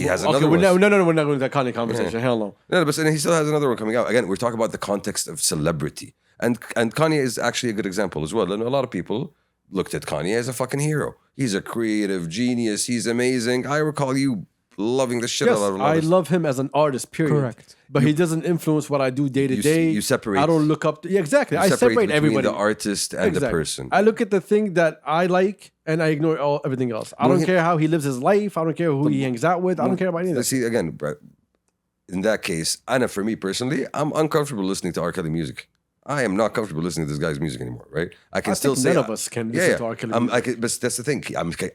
He has Okay, another we're one. no, we're not going to that kind of conversation. Hell no. No, but he still has another one coming out. Again, we're talking about the context of celebrity. And Kanye is actually a good example as well. And a lot of people looked at Kanye as a fucking hero. He's a creative genius. He's amazing. I recall you loving the shit Yes, out of I him. love him as an artist, period. Correct. But he doesn't influence what I do day to You- day. you separate- I don't look up to. Yeah, exactly. I separate between everybody. the artist and the person. I look at the thing that I like and I ignore everything else. I don't care how he lives his life. I don't care who he hangs out with. I don't care about any of that. See, again, Brett, in that case, Anna, for me personally, I'm uncomfortable listening to R. Kelly music. I am not comfortable listening to this guy's music anymore, right? I can I still think say none of us can listen to R. Kelly music. but that's the thing.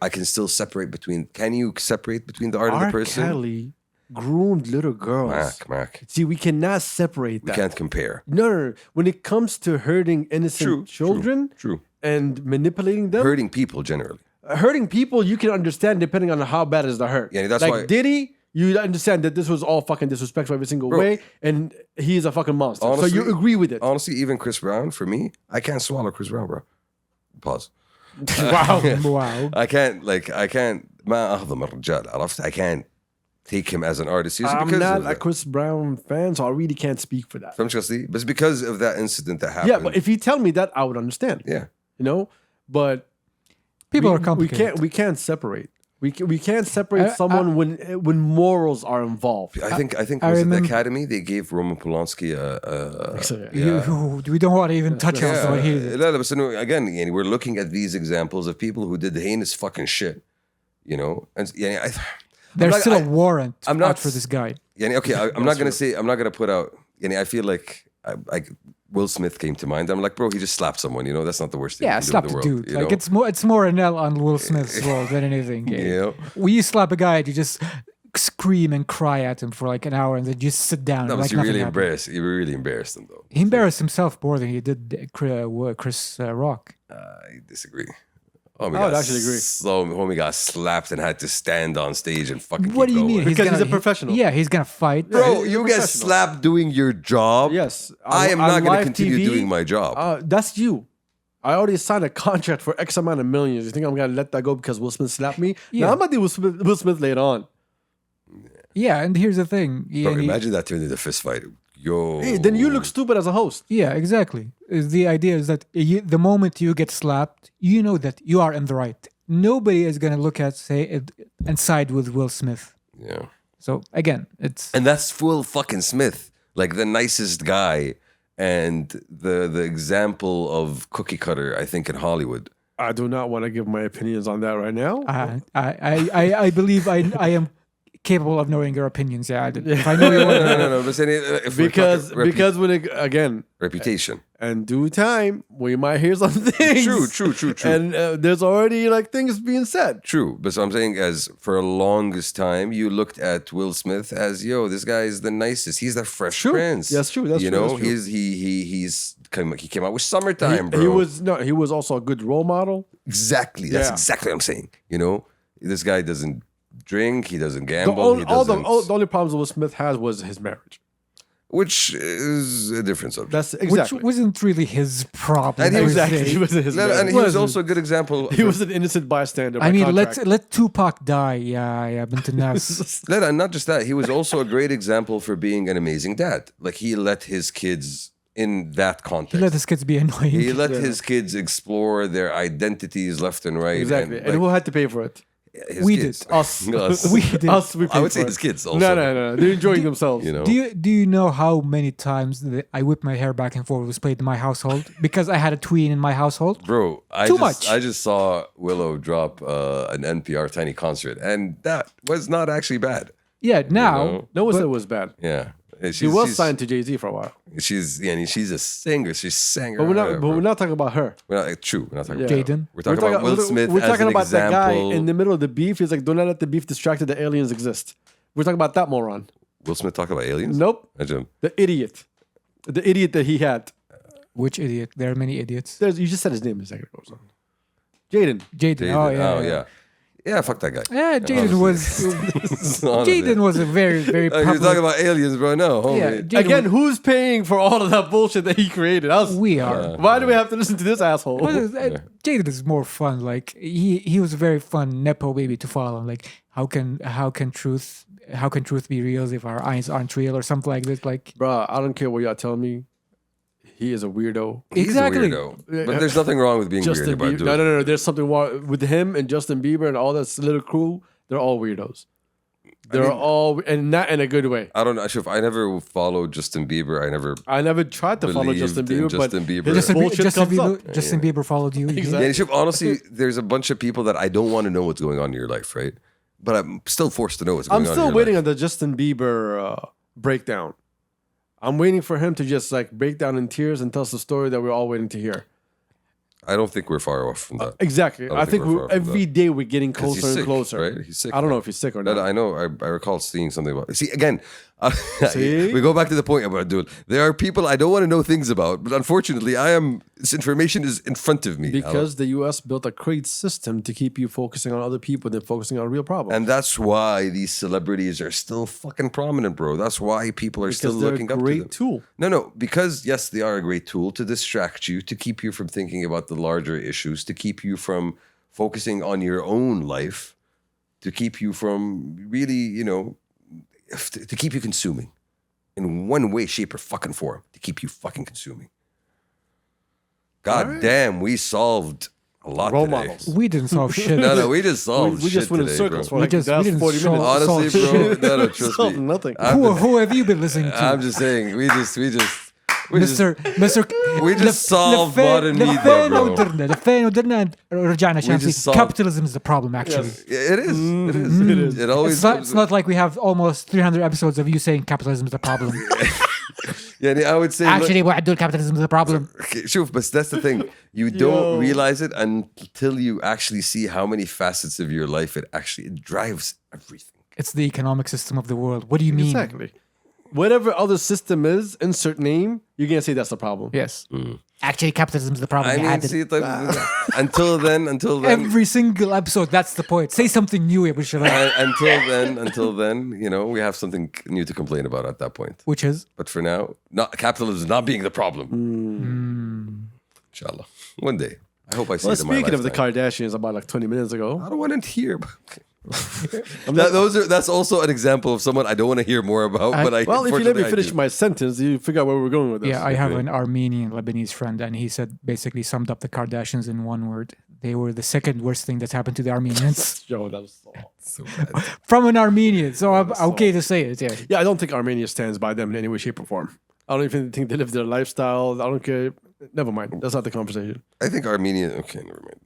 I can still separate between. Can you separate between the art and R. the person? Kelly groomed little girls. Mac. See, we cannot separate We that. can't compare. No. When it comes to hurting innocent children True. and manipulating them, Hurting people generally. hurting people, you can understand depending on how bad is the hurt. Yeah, that's like why- Diddy, you understand that this was all fucking disrespectful every single way, and he's a fucking monster. Honestly- so you agree with it. Honestly, even Chris Brown, for me, I can't swallow Chris Brown, bro. Pause. Wow. Wow. I can't. ما أهضم الرجال عرفت. I can't take him as an artist seriously I'm because not of a that. Chris Brown fan, so I really can't speak for that. فهمت قصدي؟ But it's because of that incident that happened. Yeah, but if you tell me that, I would understand. yeah. You know, but People we, are complicated. We can't separate. We can't separate I- someone when morals are involved. I think I was it the remember- Academy they gave Roman Polanski We don't want to even touch on what he did. لا بس إنه again يعني we're looking at these examples of people who did heinous fucking shit, you know, and يعني There's like- still a warrant I'm not out for this guy. يعني okay, I'm not gonna say I'm not gonna put out يعني I feel like Will Smith came to mind. I'm like, bro, he just slapped someone, you know, that's not the worst thing Yeah, you can do slap in the the world, dude. you Like know? it's more an L on Will Smith's role than anything. Yeah. When you slap a guy, you just scream and cry at him for like an hour and then just sit down. No, but like you nothing really happened. embarrassed him though. He embarrassed himself more than he did Chris Rock. I disagree. I would actually agree. So homie got slapped and had to stand on stage and fucking What do keep you mean? going. Because he's a professional. Yeah, he's gonna fight. Bro, he's a you get professional. slapped doing your job. Yes, I am on not going to live continue TV, doing my job. That's you. I already signed a contract for X amount of millions. You think I'm gonna let that go because Will Smith slapped me? Yeah. Now I'm gonna deal with Will Smith later on. Yeah, and here's the thing. Bro, imagine that turned into a fist fight. Yo. Hey, then you look stupid as a host. Yeah, exactly. The idea is that the moment you get slapped, you know that you are in the right. Nobody is gonna look at and side with Will Smith. Yeah. So again, it's And that's Will fucking Smith, like the nicest guy and the example of cookie cutter, I think, in Hollywood. I do not want to give my opinions on that right now. I believe I am capable of knowing your opinions. Yeah, if I know you want No. But saying, if we're because talking because when it, again, reputation. in due time, we might hear some things. True. And there's already like things being said. True, but so I'm saying, as for a longest time, you looked at Will Smith as, yo, this guy is the nicest. He's the Fresh True. Prince. That's true, that's you true, know, that's true. he came out with Summertime, bro. He was also a good role model. Exactly. That's Yeah. exactly what I'm saying. You know, this guy doesn't drink. He doesn't The, gamble. all, he all doesn't, the only problems Will Smith has was his marriage. which is a different subject. That's which exactly. wasn't really his problem. And he per was se. Exactly. He was his No, and marriage. he was Wasn't. also a good example. He was an innocent bystander. I by mean, contract. let Tupac die. Yeah, bint nas. And not just that, he was also a great example for being an amazing dad. Like he let his kids in that context. He let his kids be annoying. He let his kids explore their identities left and right. Exactly. And like, who had to pay for it? His We kids. did. Us. Us. We did. Us, we I would paid say for his it. kids also. No. They're enjoying themselves. You know. Do you know how many times that I whip my hair back and forth was played in my household because I had a tween in my household? Bro, Too much. I just saw Willow drop an NPR Tiny concert, and that was not actually bad. Yeah, now. know? No one but- said it was bad. Yeah. She was signed to Jay-Z for a while. She's a singer. She's sang. But we're not talking about her. True. We're not talking Yeah. about Jaden. We're talking about Will Smith. We're as talking an about that guy example. in the middle of the beef. He's like, do not let the beef distract you. The aliens exist. We're talking about that moron. Will Smith talk about aliens? Nope. Imagine. The idiot. The idiot that he had. Which idiot? There are many idiots. You just said his name a second ago. So. Jaden. Jaden. Oh, yeah. Yeah, fuck that guy. Yeah, Jaden was. Honestly. Jaden was a very, very Oh, you're talking public. about aliens, bro. No, homie. Yeah, Jaden Again, was- who's paying for all of that bullshit that he created? Us. we are. Why do we have to listen to this asshole? Jaden is more fun. Like he was a very fun nepo baby to follow. Like how can truth be real if our eyes aren't real or something like this? Like Bruh, I don't care what y'all tell me. He is a weirdo. He's exactly. a weirdo. But there's nothing wrong with being Justin weird about Bieber. doing No. There's something wrong with him and Justin Bieber and all that little crew. They're all weirdos. They're all, and not in a good way. I don't know, Ashraf. I never followed Justin Bieber. I never tried to follow believed Justin in Bieber, Justin but Bieber. his Justin, bullshit comes up. Justin Bieber followed you. Exactly. Yeah, Ashraf, honestly, there's a bunch of people that I don't want to know what's going on in your life, right? But I'm still forced to know what's going I'm on. still in your waiting life. on the Justin Bieber breakdown. I'm waiting for him to just like break down in tears and tell us the story that we're all waiting to hear. I don't think we're far off from that. Exactly. don't I think think we're far from every day we're getting 'Cause closer he's and sick, closer. right? He's sick. I don't know if he's sick or That not. I know. I recall seeing something about. See again. See? We go back to the point about dude. There are people I don't want to know things about, but unfortunately, this information is in front of me. Because the U.S. built a great system to keep you focusing on other people than focusing on real problems. And that's why these celebrities are still fucking prominent, bro. That's why people are still Because they're looking a up to great them. tool. No, because yes, they are a great tool to distract you, to keep you from thinking about the larger issues, to keep you from focusing on your own life, to keep you from really, to keep you consuming in one way, shape, or fucking form, to keep you fucking consuming. God damn, we solved a lot Role today. models. We didn't solve shit. No, we just solved We just shit went in today, circles bro. for like the we last didn't 40 solve- minutes. Honestly, solve bro, no, trust Solved me. nothing. Who have you been listening to? I'm just saying, we just Mr. we just solved modern media, bro. لفينا ودرنا رجعنا عشان just في solved- capitalism is the problem actually. It is. It is. It is. It always. It's not like we have almost 300 episodes of you saying capitalism is the problem. Yeah, I would say. Actually, وعدوا capitalism is the problem. Okay, شوف, but that's the thing. You don't realize it until you actually see how many facets of your life it drives everything. It's the economic system of the world. What do you mean? Exactly. Whatever other system is, insert name, you're going to say that's the problem. Yes. Actually, capitalism is the problem. I You mean, added- see, until then, Every single episode, that's the point. Say something new, يا أبو الشباب. until then, we have something new to complain about at that point. Which is? But for now, capitalism not being the problem. Inshallah, one day. I hope I see Well, it in my speaking of the lifetime. Kardashians, about like 20 minutes ago, I don't want to hear. That's also an example of someone I don't want to hear more about. But well, if you let me unfortunately, I finish do. my sentence, you figure out where we're going with this. Yeah, I have an Armenian Lebanese friend, and he said basically summed up the Kardashians in one word. They were the second worst thing that's happened to the Armenians. Yo, that was So bad. From an Armenian, so I'm okay to say it. Yeah. Yeah, I don't think Armenia stands by them in any way, shape, or form. I don't even think they live their lifestyle. I don't care. Never mind. That's not the conversation. I think Armenia. Okay, never mind.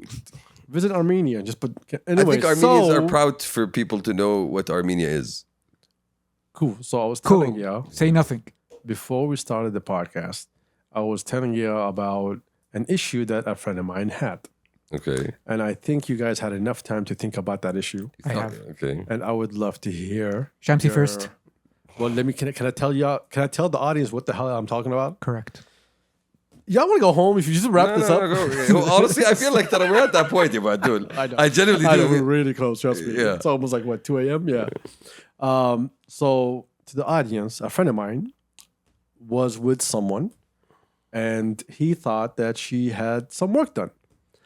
Visit Armenia. Just put. I Anyway, think Armenians so, are proud for people to know what Armenia is. Cool. So I was telling Cool. you Say nothing. before we started the podcast, I was telling you about an issue that a friend of mine had. Okay. And I think you guys had enough time to think about that issue. I have. Okay. And I would love to hear. Shamsi your- first. Well, can I tell you? Can I tell the audience what the hell I'm talking about? Correct. Y'all want to go home? If you just wrap this up. Go. Well, honestly, I feel like that we're at that point, yeah, dude. I know. I genuinely I know, do. we're really close. Trust me. Yeah. It's almost like what 2 a.m. Yeah. So to the audience, a friend of mine was with someone, and he thought that she had some work done.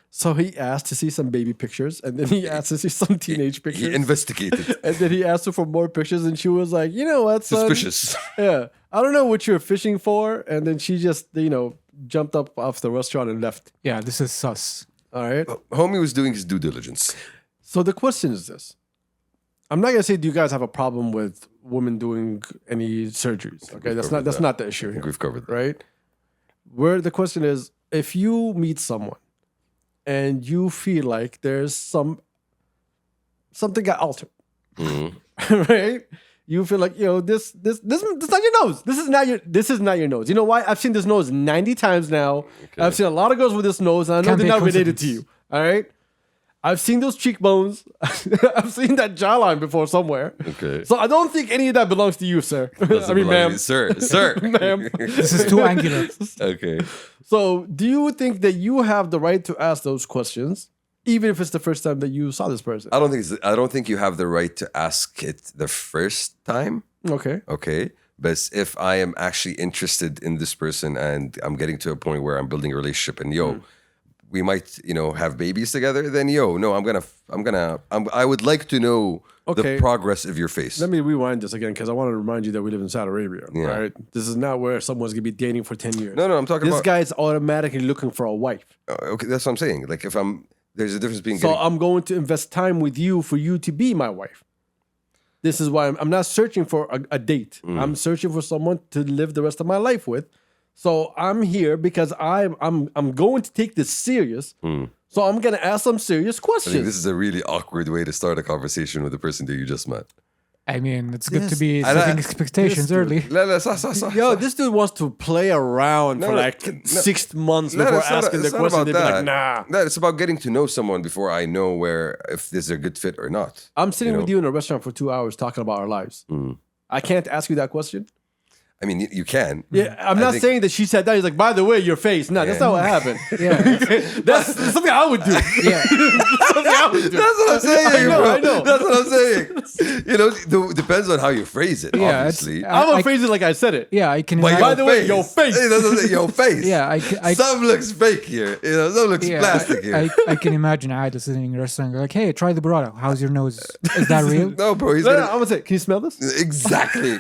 So he asked to see some baby pictures, and then he asked to see some teenage pictures. He investigated. And then he asked her for more pictures, and she was like, "You know what, son? Suspicious. Yeah, I don't know what you're fishing for." And then she just, jumped up off the restaurant and left. Yeah, this is sus. All right. Homie was doing his due diligence. So the question is this. I'm not gonna say do you guys have a problem with women doing any surgeries? Okay, that's not the issue I think here, we've covered that. right? Where the question is, if you meet someone and you feel like there's something got altered, right? You feel like, this not your nose. This is not your nose. You know why? I've seen this nose 90 times now. I've seen a lot of girls with this nose, and I know Can't they're be not a related to coincidence. you. All right. I've seen those cheekbones. I've seen that jawline before somewhere. Okay. So I don't think any of that belongs to you, sir. I mean, ma'am. Sir. Ma'am. This is too angular. Okay. So do you think that you have the right to ask those questions, even if it's the first time that you saw this person? I don't think you have the right to ask it the first time. Okay. Okay. But if I am actually interested in this person and I'm getting to a point where I'm building a relationship and we might, have babies together, then I would like to know Okay. the progress of your face. Let me rewind this again because I want to remind you that we live in Saudi Arabia. Yeah. All right. This is not where someone's gonna be dating for 10 years. No, I'm talking This about. guy is automatically looking for a wife. Okay, that's what I'm saying. Like there's a difference between. So I'm going to invest time with you for you to be my wife. This is why I'm not searching for a date. I'm searching for someone to live the rest of my life with. So I'm here because I'm going to take this serious. So I'm gonna ask some serious I think questions. this is a really awkward way to start a conversation with the person that you just met. I mean, it's good to This- be I like- setting expectations this dude- early. Yo, this dude wants to play around for No, like no. 6 months before it's not- asking the it's not question. about They'd be like, that. nah. No, it's about getting to know someone before I know if this is a good fit or not. I'm sitting You with you in a restaurant for 2 hours talking about our lives. I can't ask you that question. I mean, you can. Yeah, I'm I not think- saying that she said that. He's like, by the way, your face. No, that's Yeah. not what happened. Yeah, That's something I would do. yeah. Something I would do. That's what I'm saying. I know. That's what I'm saying. Depends on how you phrase it. Yeah, obviously. I- I'm gonna phrase it like I said it. Yeah, I can But imagine. By the way, your face. Hey, that's what I'm saying, your face. Yeah, I Some looks fake here. Some looks yeah, plastic here. I can imagine Aida sitting in a restaurant like, hey, try the burrata. How's your nose? Is that real? No, bro. He's No, gonna I'm gonna say, can you smell this? exactly.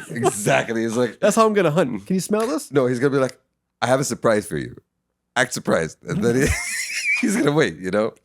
He's like, That's how I'm gonna hunt. Can you smell this? no. He's gonna be like, I have a surprise for you. Act surprised, and then he's gonna wait.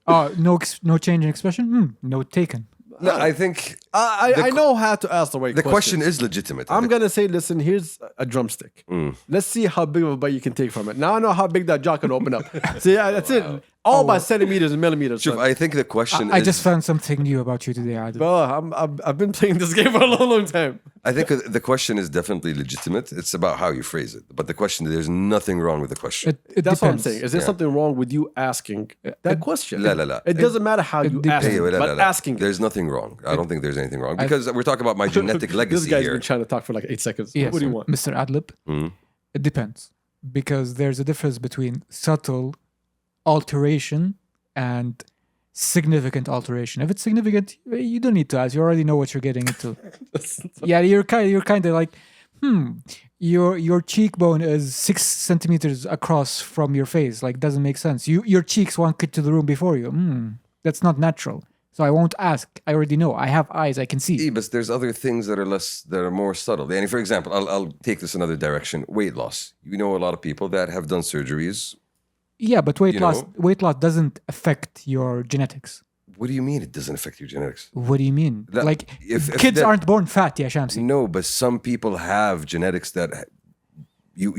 Oh, no change in expression? No taken. No, I think I know how to ask the right the question is legitimate. I'm gonna say, listen, here's a drumstick. Let's see how big of a bite you can take from it. Now I know how big that jaw can open up. See, that's it. All by centimeters and millimeters. Shuf, son. I think the question I is. just found something new about you today, Aida. Bro, I've been playing this game for a long, long time. I think the question is definitely legitimate. It's about how you phrase it. But the question, there's nothing wrong with the question. It That's what I'm depends. saying. Is there Yeah. something wrong with you asking that question? La, la, la. It doesn't matter how you depends. ask Hey, it, wait, la, but la, la. asking it. There's nothing wrong. I don't think there's anything wrong because we're talking about my genetic This legacy guy's here. been trying to talk for like 8 seconds. Yes, What do you want? Mr. Adlib? It depends. Because there's a difference between subtle alteration and significant alteration. If it's significant, you don't need to ask. You already know what you're getting into. Yeah, you're kind of like, your cheekbone is 6 centimeters across from your face. Like, doesn't make sense. Your cheeks won't get to the room before you. That's not natural. So I won't ask. I already know. I have eyes. I can see. But there's other things that are more subtle. And for example, I'll take this another direction. Weight loss. You know a lot of people that have done surgeries. Yeah, but weight You loss know? weight loss doesn't affect your genetics. What do you mean it doesn't affect your genetics? What do you mean? That- Like if kids that- aren't born fat, yeah, Shamsi. No, but some people have genetics that you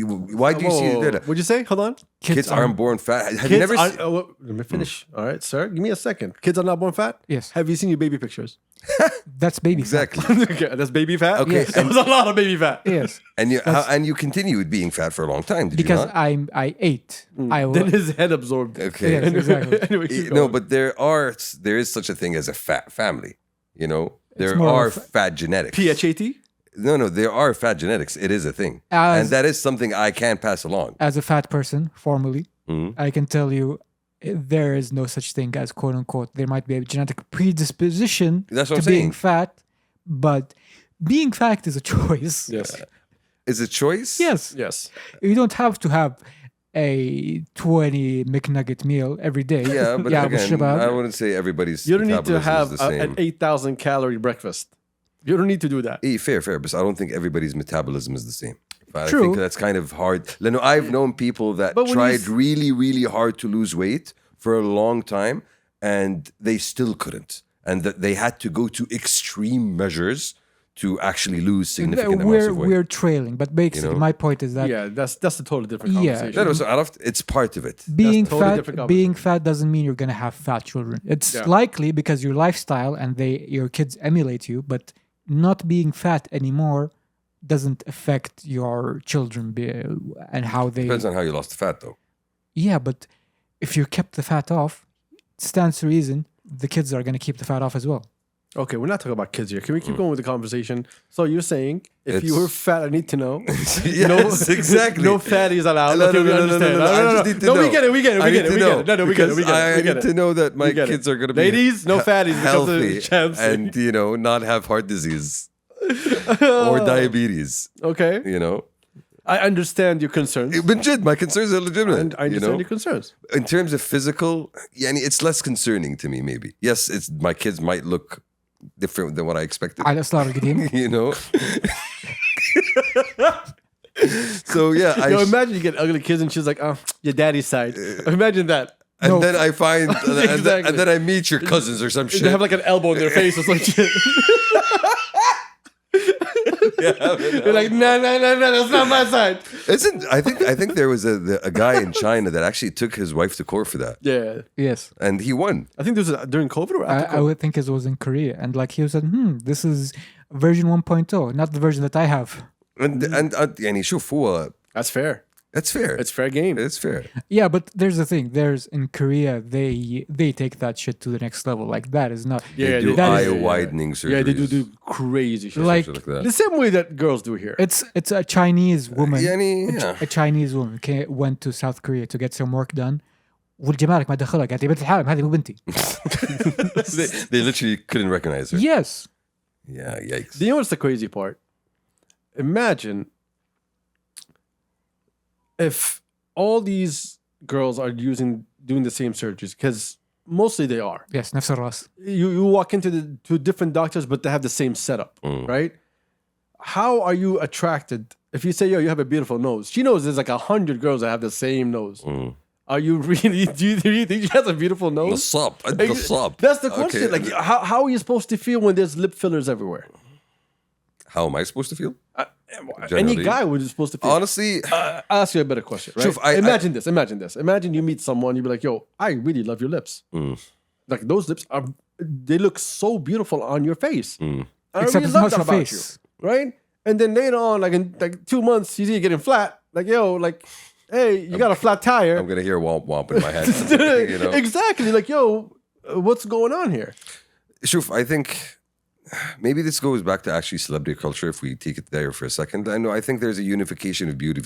why do you see that? What'd you say? Hold on. Kids aren't born fat. Have you Kids never aren't, seen, let me finish. All right, sir. Give me a second. Kids are not born fat? Yes. Have you seen your baby pictures? That's baby exactly. Okay, that's baby fat? Okay, Yes. That was a lot of baby fat. fat. Yes. And you continued being fat for a long time, did Because you not? I ate. I Then his head absorbed. Okay. Yes, exactly. Anyway, keep No, going. but there is such a thing as a fat family. There more are of a fat genetics. PHAT? No, there are fat genetics. It is a thing, As- and that is something I can pass along. As a fat person, formerly, Mm-hmm. I can tell you there is no such thing as quote unquote. There might be a genetic predisposition That's what to I'm saying. being fat, but being fat is a choice. Yes. Is it choice? Yes. Yes. You don't have to have a 20 McNugget meal every day. Yeah, but yeah, again, Shabab. I wouldn't say everybody's. You don't need to metabolism have is the same. an 8,000 calorie breakfast. You don't need to do that. Fair, but I don't think everybody's metabolism is the same. I True. think that's kind of hard. I've known people that But when you tried s- really, really hard to lose weight for a long time, and they still couldn't. and that they had to go to extreme measures to actually lose significant amounts of weight. We're trailing, but basically, my point is that Yeah, that's a totally different Yeah. conversation. No, so it's part of it. being totally different being conversation. fat doesn't mean you're gonna have fat children. It's Yeah. likely because your lifestyle and your kids emulate you, but not being fat anymore doesn't affect your children and how they. Depends on how you lost the fat, though. Yeah, but if you kept the fat off, stands to reason the kids are gonna keep the fat off as well. Okay, we're not talking about kids here. Can we keep going with the conversation? So you're saying if you It's- were fat, I need to know. Yes, exactly. No fatties allowed. No, Okay, no, we no, no, understand. no, I just need to know. we get it. We get it. I We need get it. to We know, get it. No, we get it. We because get it. I We get need it. to know that my We get kids it. are going to be Ladies, no fatties because of the healthy champs. and not have heart disease or diabetes. Okay, I understand your concerns. My concerns are legitimate. I understand your concerns. In terms of physical, it's less concerning to me. Maybe yes, it's my kids might look different than what I expected. على إصرار القديم. So yeah, Imagine you get ugly kids and she's like, "Oh, your daddy's side." Imagine that. and No. then I find Exactly. and then I meet your cousins or some shit. They have like an elbow in their face or some shit. You're like, no, that's not my side. I think there was a guy in China that actually took his wife to court for that, Yeah, Yes. and he won. I think this was during COVID or after I COVID. would think it was in Korea, and like he said, this is version 1.0, not the version that I have. And يعني شوف هو That's fair. that's fair. It's fair game. It's fair. Yeah, but there's the thing. There's in Korea, they take that shit to the next level. Like that is not. Yeah, They do that is- eye widening surgeries. Yeah, they do crazy shit. Like Like that. The same way that girls do here. it's a Chinese woman. يعني A Chinese woman went to South Korea to get some work done. والجمالك ما دخلها قالت لي بنت الحلال هذه مو بنتي. they literally couldn't recognize her. Yes. Yeah, yikes. Do you know what's the crazy part? Imagine if all these girls are doing the same surgeries, because mostly they are. Yes. نفس الراس. You walk into two different doctors, but they have the same setup, right? How are you attracted? If you say, yo, you have a beautiful nose, she knows there's like 100 girls that have the same nose. Are you really? Do you really think she has a beautiful nose? The sub. That's the question. Okay. Like, how are you supposed to feel when there's lip fillers everywhere? How am I supposed to feel? Any Generally. guy would be supposed to feel. Honestly, I'll ask you a better question, right? Shuf, Imagine this. Imagine you meet someone, you be like, yo, I really love your lips. Like those lips they look so beautiful on your face. I Except really it's love not that your about face. you, right? And then later on, like in like 2 months, you see it getting flat. Like, yo, like, hey, you got a flat tire. I'm gonna hear womp womp in my head. Exactly. Like, yo, what's going on here? Shuf, I think maybe this goes back to actually celebrity culture if we take it there for a second. I think there's a unification of beauty,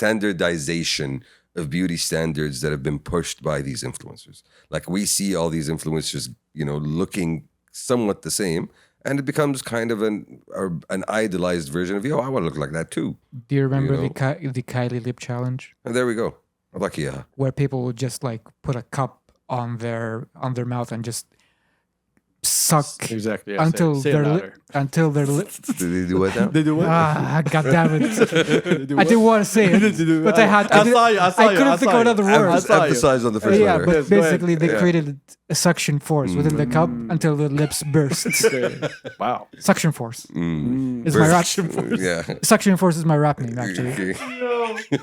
standardization of beauty standards that have been pushed by these influencers. Like we see all these influencers, looking somewhat the same, and it becomes kind of an idolized version of, I want to look like that too. Do you remember the Kylie lip challenge, And there we go. Lucky, yeah. where people would just like put a cup on their mouth and just suck Exactly. until say their it lip until their lip. Did they do it now? They do what? God damn it! I didn't want to say it, but I had. I saw you. I couldn't think of another word. I saw you. Emphasize on the first Yeah, letter. but Yes, go ahead. basically they created a suction force within the cup until the lips burst. Wow. Suction force is my rap. Yeah. Suction force is my rap name actually. Okay.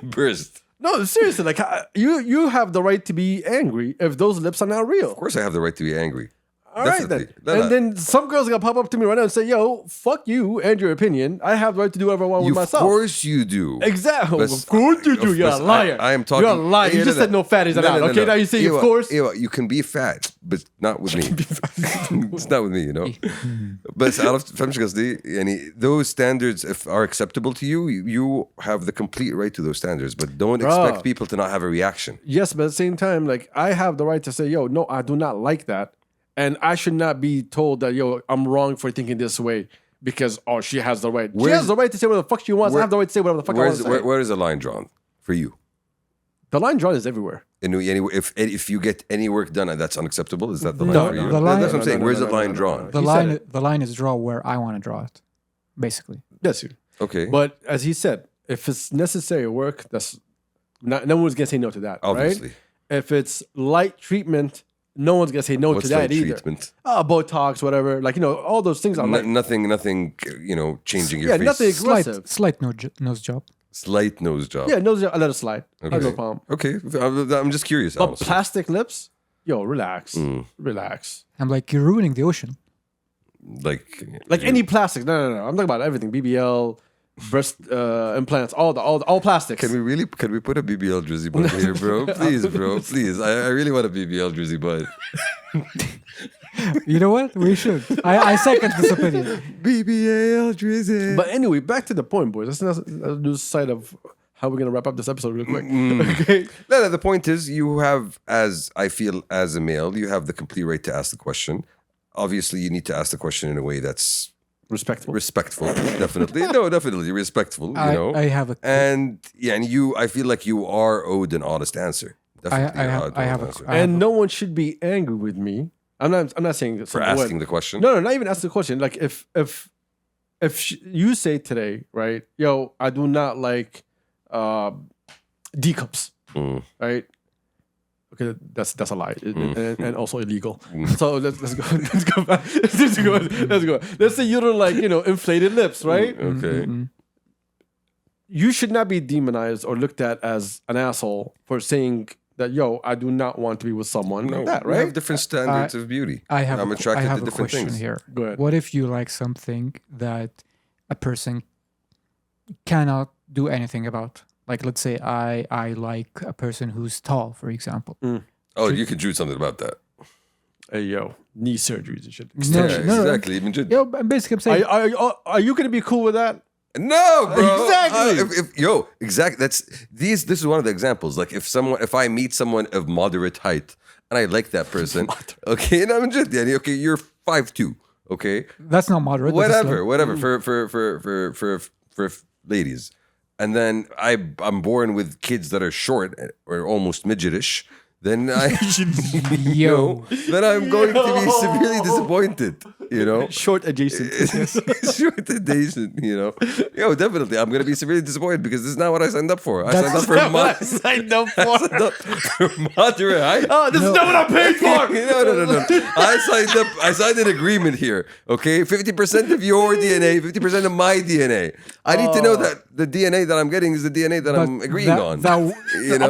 Burst. No, seriously, like you have the right to be angry if those lips are not real. Of course I have the right to be angry. All right then. Definitely. And then some girls are gonna pop up to me right now and say, "Yo, fuck you and your opinion. I have the right to do whatever I want with myself." Of course you do. Exactly. But- Of course you do. You're a Listen, liar. I am talking. You're a liar. You just said no fatties allowed. Okay, now you say of course. You can be fat, but not with me. It's not with me, بس عرفت فهمت قصدي؟ يعني those standards if are acceptable to you, you have the complete right to those standards, but don't expect people to not have a reaction. Yes, but at the same time, like I have the right to say, "Yo, no, I do not like that," and I should not be told that, "Yo, I'm wrong for thinking this way." Because she has the right. She has the right to say whatever the fuck she wants. I have the right to say whatever the fuck I want to say. Where is the line drawn for you? The line drawn is everywhere. If you get any work done and that's unacceptable, is that the line No, for you? the line- That's what I'm saying. No, Where's no, the no, line no, no, drawn? no. The He said line, it. the line is draw where I want to draw it, basically. Yes, you. Okay. But as he said, if it's necessary work, that's no one's gonna say no to that. Obviously. Right? If it's light treatment, no one's gonna say no What's to that light either. treatment? Botox, whatever. Like, all those things are like Nothing. Changing your face. nothing aggressive. Slight nose job. Slight nose job. Yeah, nose. I let it slide. I have no problem. Okay. I'm just curious. But honestly. plastic lips, yo, relax, relax. I'm like, you're ruining the ocean. Like Any plastic? No. I'm talking about everything. BBL, breast implants, all plastics. Can we put a BBL Drizzy bud here, bro? Please, bro. Please. I really want a BBL Drizzy bud. You know what? We should. I second this opinion. BBL Drizzy. But anyway, back to the point, boys. Let's lose sight of how we're gonna wrap up this episode real quick. Okay. No, the point is you have, as I feel as a male, you have the complete right to ask the question. Obviously, you need to ask the question in a way that's Respectful. definitely. No, definitely respectful, I have a. And I feel like you are owed an honest answer. Definitely I have honest a. answer. And no one should be angry with me. I'm not saying For asking the question. No, not even asking the question. Like if you say today, right? Yo, I do not like D cups, right? Okay, that's a lie, and also illegal. So let's go. Let's go. Let's say you don't like inflated lips, right? Okay. You should not be demonized or looked at as an asshole for saying that. Yo, I do not want to be with someone like that, We right? have different standards of beauty. I'm attracted I have to a different question things. here. Go ahead. What if you like something that a person cannot do anything about? Like, let's say I like a person who's tall, for example. Oh, you could do something about that. Hey, yo, knee surgeries and shit. No, Yeah, no, no. exactly. Even Yo, basically, I'm saying Are you gonna be cool with that? No, bro. Exactly. Exactly. This is one of the examples. Like if I meet someone of moderate height and I like that person, okay, and I'm just okay, you're 5'2", okay, that's not moderate. that's whatever, slow. whatever for ladies, and then I'm born with kids that are short or almost midgetish. Then Yo. then I'm going to be severely disappointed. Short adjacent. Short adjacent, Yo, definitely, I'm gonna be severely disappointed because this is not what I signed up for. I signed up for signed up for. moderate height. Oh, this is not what I paid for. No. I signed an agreement here. Okay, 50% of your DNA, 50% of my DNA. I need to know that the DNA that I'm getting is the DNA that I'm agreeing on. I'm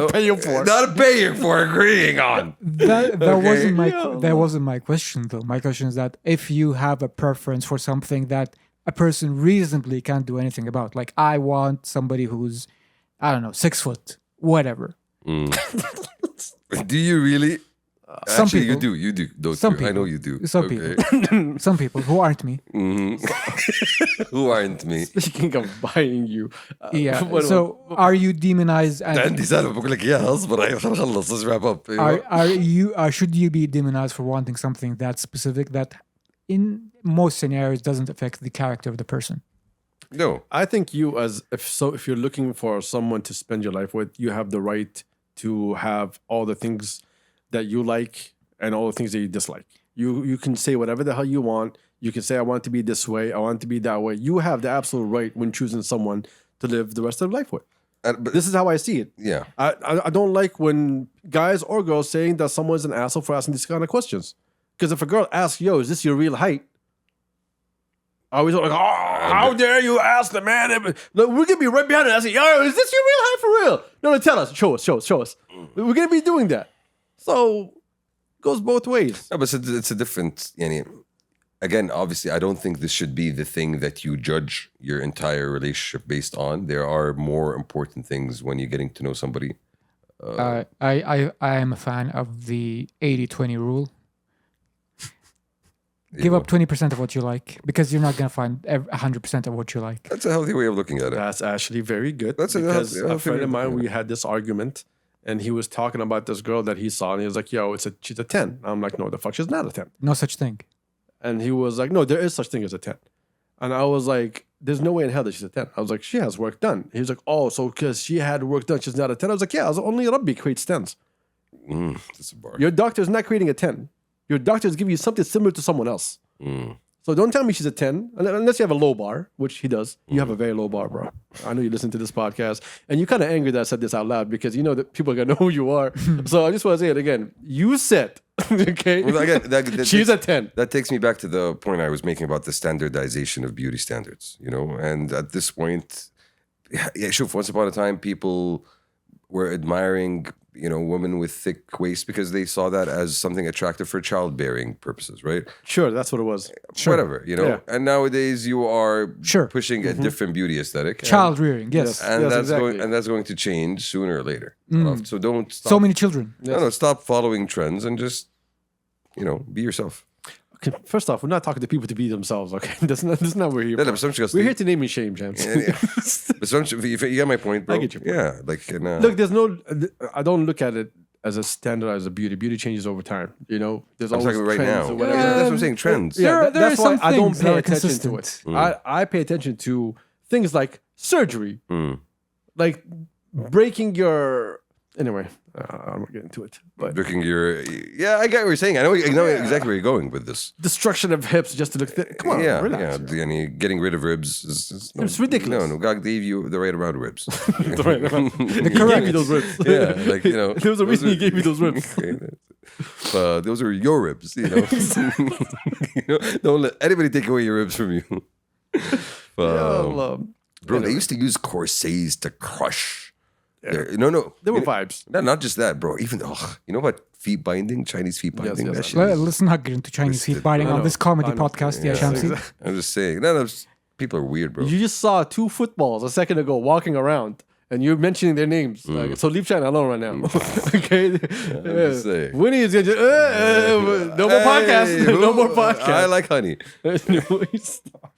paying for. Not paying for, agreeing on. That wasn't my question though. My question is that if you have a preference for something that a person reasonably can't do anything about, like I want somebody who's, I don't know, 6 foot, whatever. Do you really? Some Actually, people. you do. Don't Some you? I know people. you do. Some people. Some people who aren't me. Who aren't me? Speaking of buying you. Yeah. So are you demonized? عندي سالفة بقول لك إياها اصبر خلص let's wrap up. Should you be demonized for wanting something that specific that in most scenarios doesn't affect the character of the person? No. I think if you're looking for someone to spend your life with, you have the right to have all the things that you like and all the things that you dislike. You can say whatever the hell you want. You can say, I want to be this way, I want to be that way. You have the absolute right when choosing someone to live the rest of life with. But This is how I see it. yeah. I don't like when guys or girls saying that someone's an asshole for asking these kind of questions. Because if a girl asks, yo, is this your real height? I always like, how dare you ask the man? Look, we're going to be right behind it asking, yo, is this your real height for real? No, tell us. Show us. We're going to be doing that. So, it goes both ways. No, but it's a different. Again, obviously, I don't think this should be the thing that you judge your entire relationship based on. There are more important things when you're getting to know somebody. I am a fan of the 80-20 rule. Give up 20% of what you like because you're not going to find 100% of what you like. That's a healthy way of looking at it. That's actually very good. That's a because healthy- a friend of mine, healthy- we had this argument, and he was talking about this girl that he saw, and he was like, "Yo, she's a 10." I'm like, "No, the fuck, she's not a 10." No such thing. And he was like, "No, there is such thing as a 10." And I was like, "There's no way in hell that she's a 10." I was like, "She has work done." He was like, "Oh, so because she had work done, she's not a 10." I was like, "Yeah, I was only Rabbi creates 10s. That's a bar. Your doctor is not creating a 10. Your doctor is giving you something similar to someone else. So don't tell me she's a 10, unless you have a low bar, which he does. You have a very low bar, bro. I know you listen to this podcast, and you're kind of angry that I said this out loud because you know that people are going to know who you are. So I just want to say it again. You said Okay. Well, again, She's a 10. That takes me back to the point I was making about the standardization of beauty standards, you know. And at this point, yeah, sure. Once upon a time, people were admiring, you know, women with thick waists because they saw that as something attractive for childbearing purposes, right? Sure, that's what it was. Whatever, you know. Yeah. And nowadays, you are Sure. pushing a different beauty aesthetic. Child rearing, yes. And Yes, that's exactly. that's going to change sooner or later. So don't stop. So many children. No, stop following trends and just, you know, be yourself. Okay, first off, we're not talking to people to be themselves, okay? That's not what we're here Yeah, for. but some just- We're here to name and shame, James. But some, you get my point, bro. I get your point. Yeah, like Look, there's no. I don't look at it as a standardized beauty. Beauty changes over time. You know, there's I'm always talking right trends now. or whatever. That's what I'm saying. Trends. Yeah, There that's are why some I don't things that pay are attention to consistent. it. I pay attention to things like surgery, Mm. like breaking your. Anyway, I'm not getting into it. But Looking your, yeah, I get what you're saying. I know exactly where you're going with this. destruction of hips just to look thin. Come on, yeah, relax. yeah. Getting rid of ribs. It's ridiculous. No, God gave you the right amount of ribs. He gave me those ribs. Yeah, like, you know. There was a those reason he are- gave me those ribs. Those are your ribs, you know. You know, don't let anybody take away your ribs from you. Bro, they used to use corsets to crush. No. There were vibes. No, not just that, bro. Even you know what? Feet binding, Chinese feet binding. yes, that I shit Well, is- let's not get into Chinese feet biting I on know. this comedy I know. podcast. Yeah, Yeah, Shamsi. I'm just saying. No, people are weird, bro. You just saw two footballs a second ago walking around, and you're mentioning their names. Like, so leave China alone right now. Okay. just saying. Winnie is going to no more podcast. No more podcast. I like honey. Stop.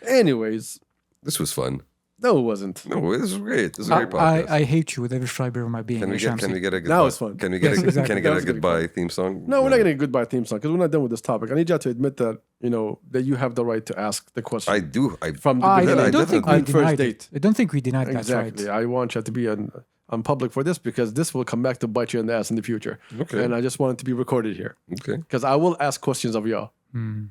Anyways, This was fun. no, it wasn't. No, this was great. This is a great podcast. I hate you with every fiber of my being. Can we Shamsi. get a goodbye? Now it's fun. Can we get Yes, a exactly. can we That get a was gonna be goodbye theme song? No, we're not getting a goodbye theme song because we're not done with this topic. I need you to admit that, you know, that you have the right to ask the question I do. from the I beginning. don't think we on first denied date. it. I don't think we denied Exactly. that's right. I want you to be on public for this because this will come back to bite you in the ass in the future. Okay. And I just want it to be recorded here Okay. because I will ask questions of y'all. Mm.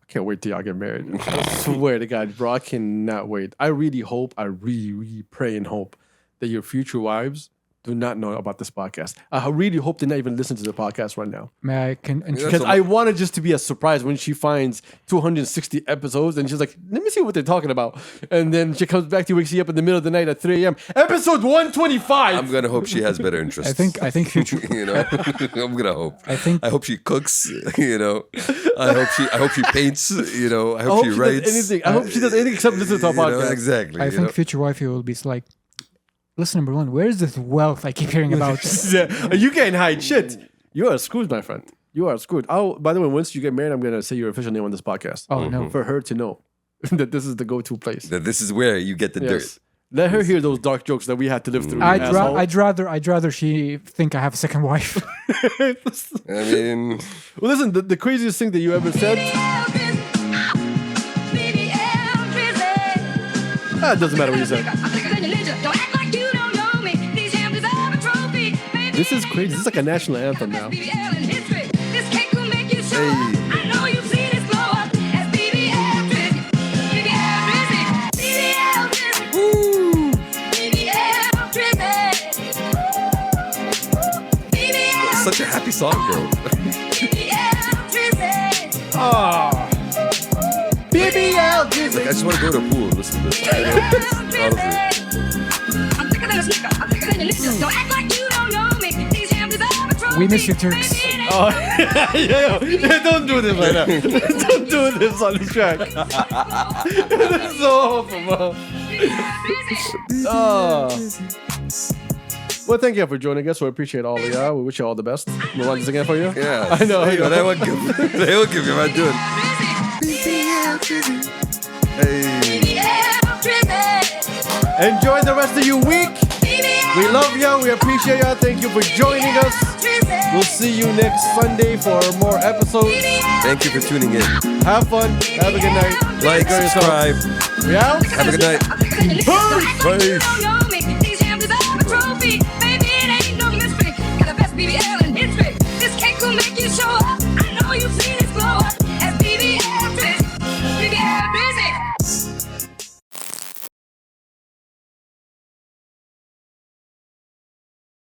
I can't wait till y'all get married. I swear to God, bro, I cannot wait. I really really pray and hope that your future wives do not know about this podcast. I really hope they not even listen to the podcast right now. May I can Because I want it just to be a surprise when she finds 260 episodes and she's like, let me see what they're talking about. And then she comes back to you, wakes you up in the middle of the night at 3 a.m. Episode 125. I'm gonna hope she has better interests. I think future. You know, I'm gonna hope. I hope she cooks. You know, I hope she paints. You know, I I hope hope she she writes. does anything. I hope she does anything except listen to our You know, podcast. exactly. I you think know? future wifey will be like, listen, number one, where is this wealth I keep hearing about? Yeah, you can't hide shit. You are screwed, my friend. You are screwed. Oh, by the way, once you get married, I'm gonna say your official name on this podcast. Oh no. For her to know that this is the go-to place. that this is where you get the Yes. dirt. Let her hear those dark jokes that we had to live through. you asshole. I'd rather she think I have a second wife. I mean, Well, listen, the craziest thing that you ever said. It doesn't matter what you said. This is crazy. This is like a national anthem now. such a happy song, bro. Oh. BBL Like, I just want to go to a pool and listen to this. You know? Honestly. We miss you, Turks. Oh, yeah, don't do this like that. Don't do this on the track. This is so awful, bro. Well, thank you for joining us. We appreciate all of y'all. We wish you all the best. We'll run this again for you. Yeah. I know. Hey, they will give you. I'm doing. Hey. Enjoy the rest of your week. We love y'all. We appreciate y'all. Thank you for joining us. We'll see you next Sunday for more episodes. Thank you for tuning in. Have fun. Have a good night. Like, Enjoy yourself. subscribe. We out. Have a good night. Peace. Peace.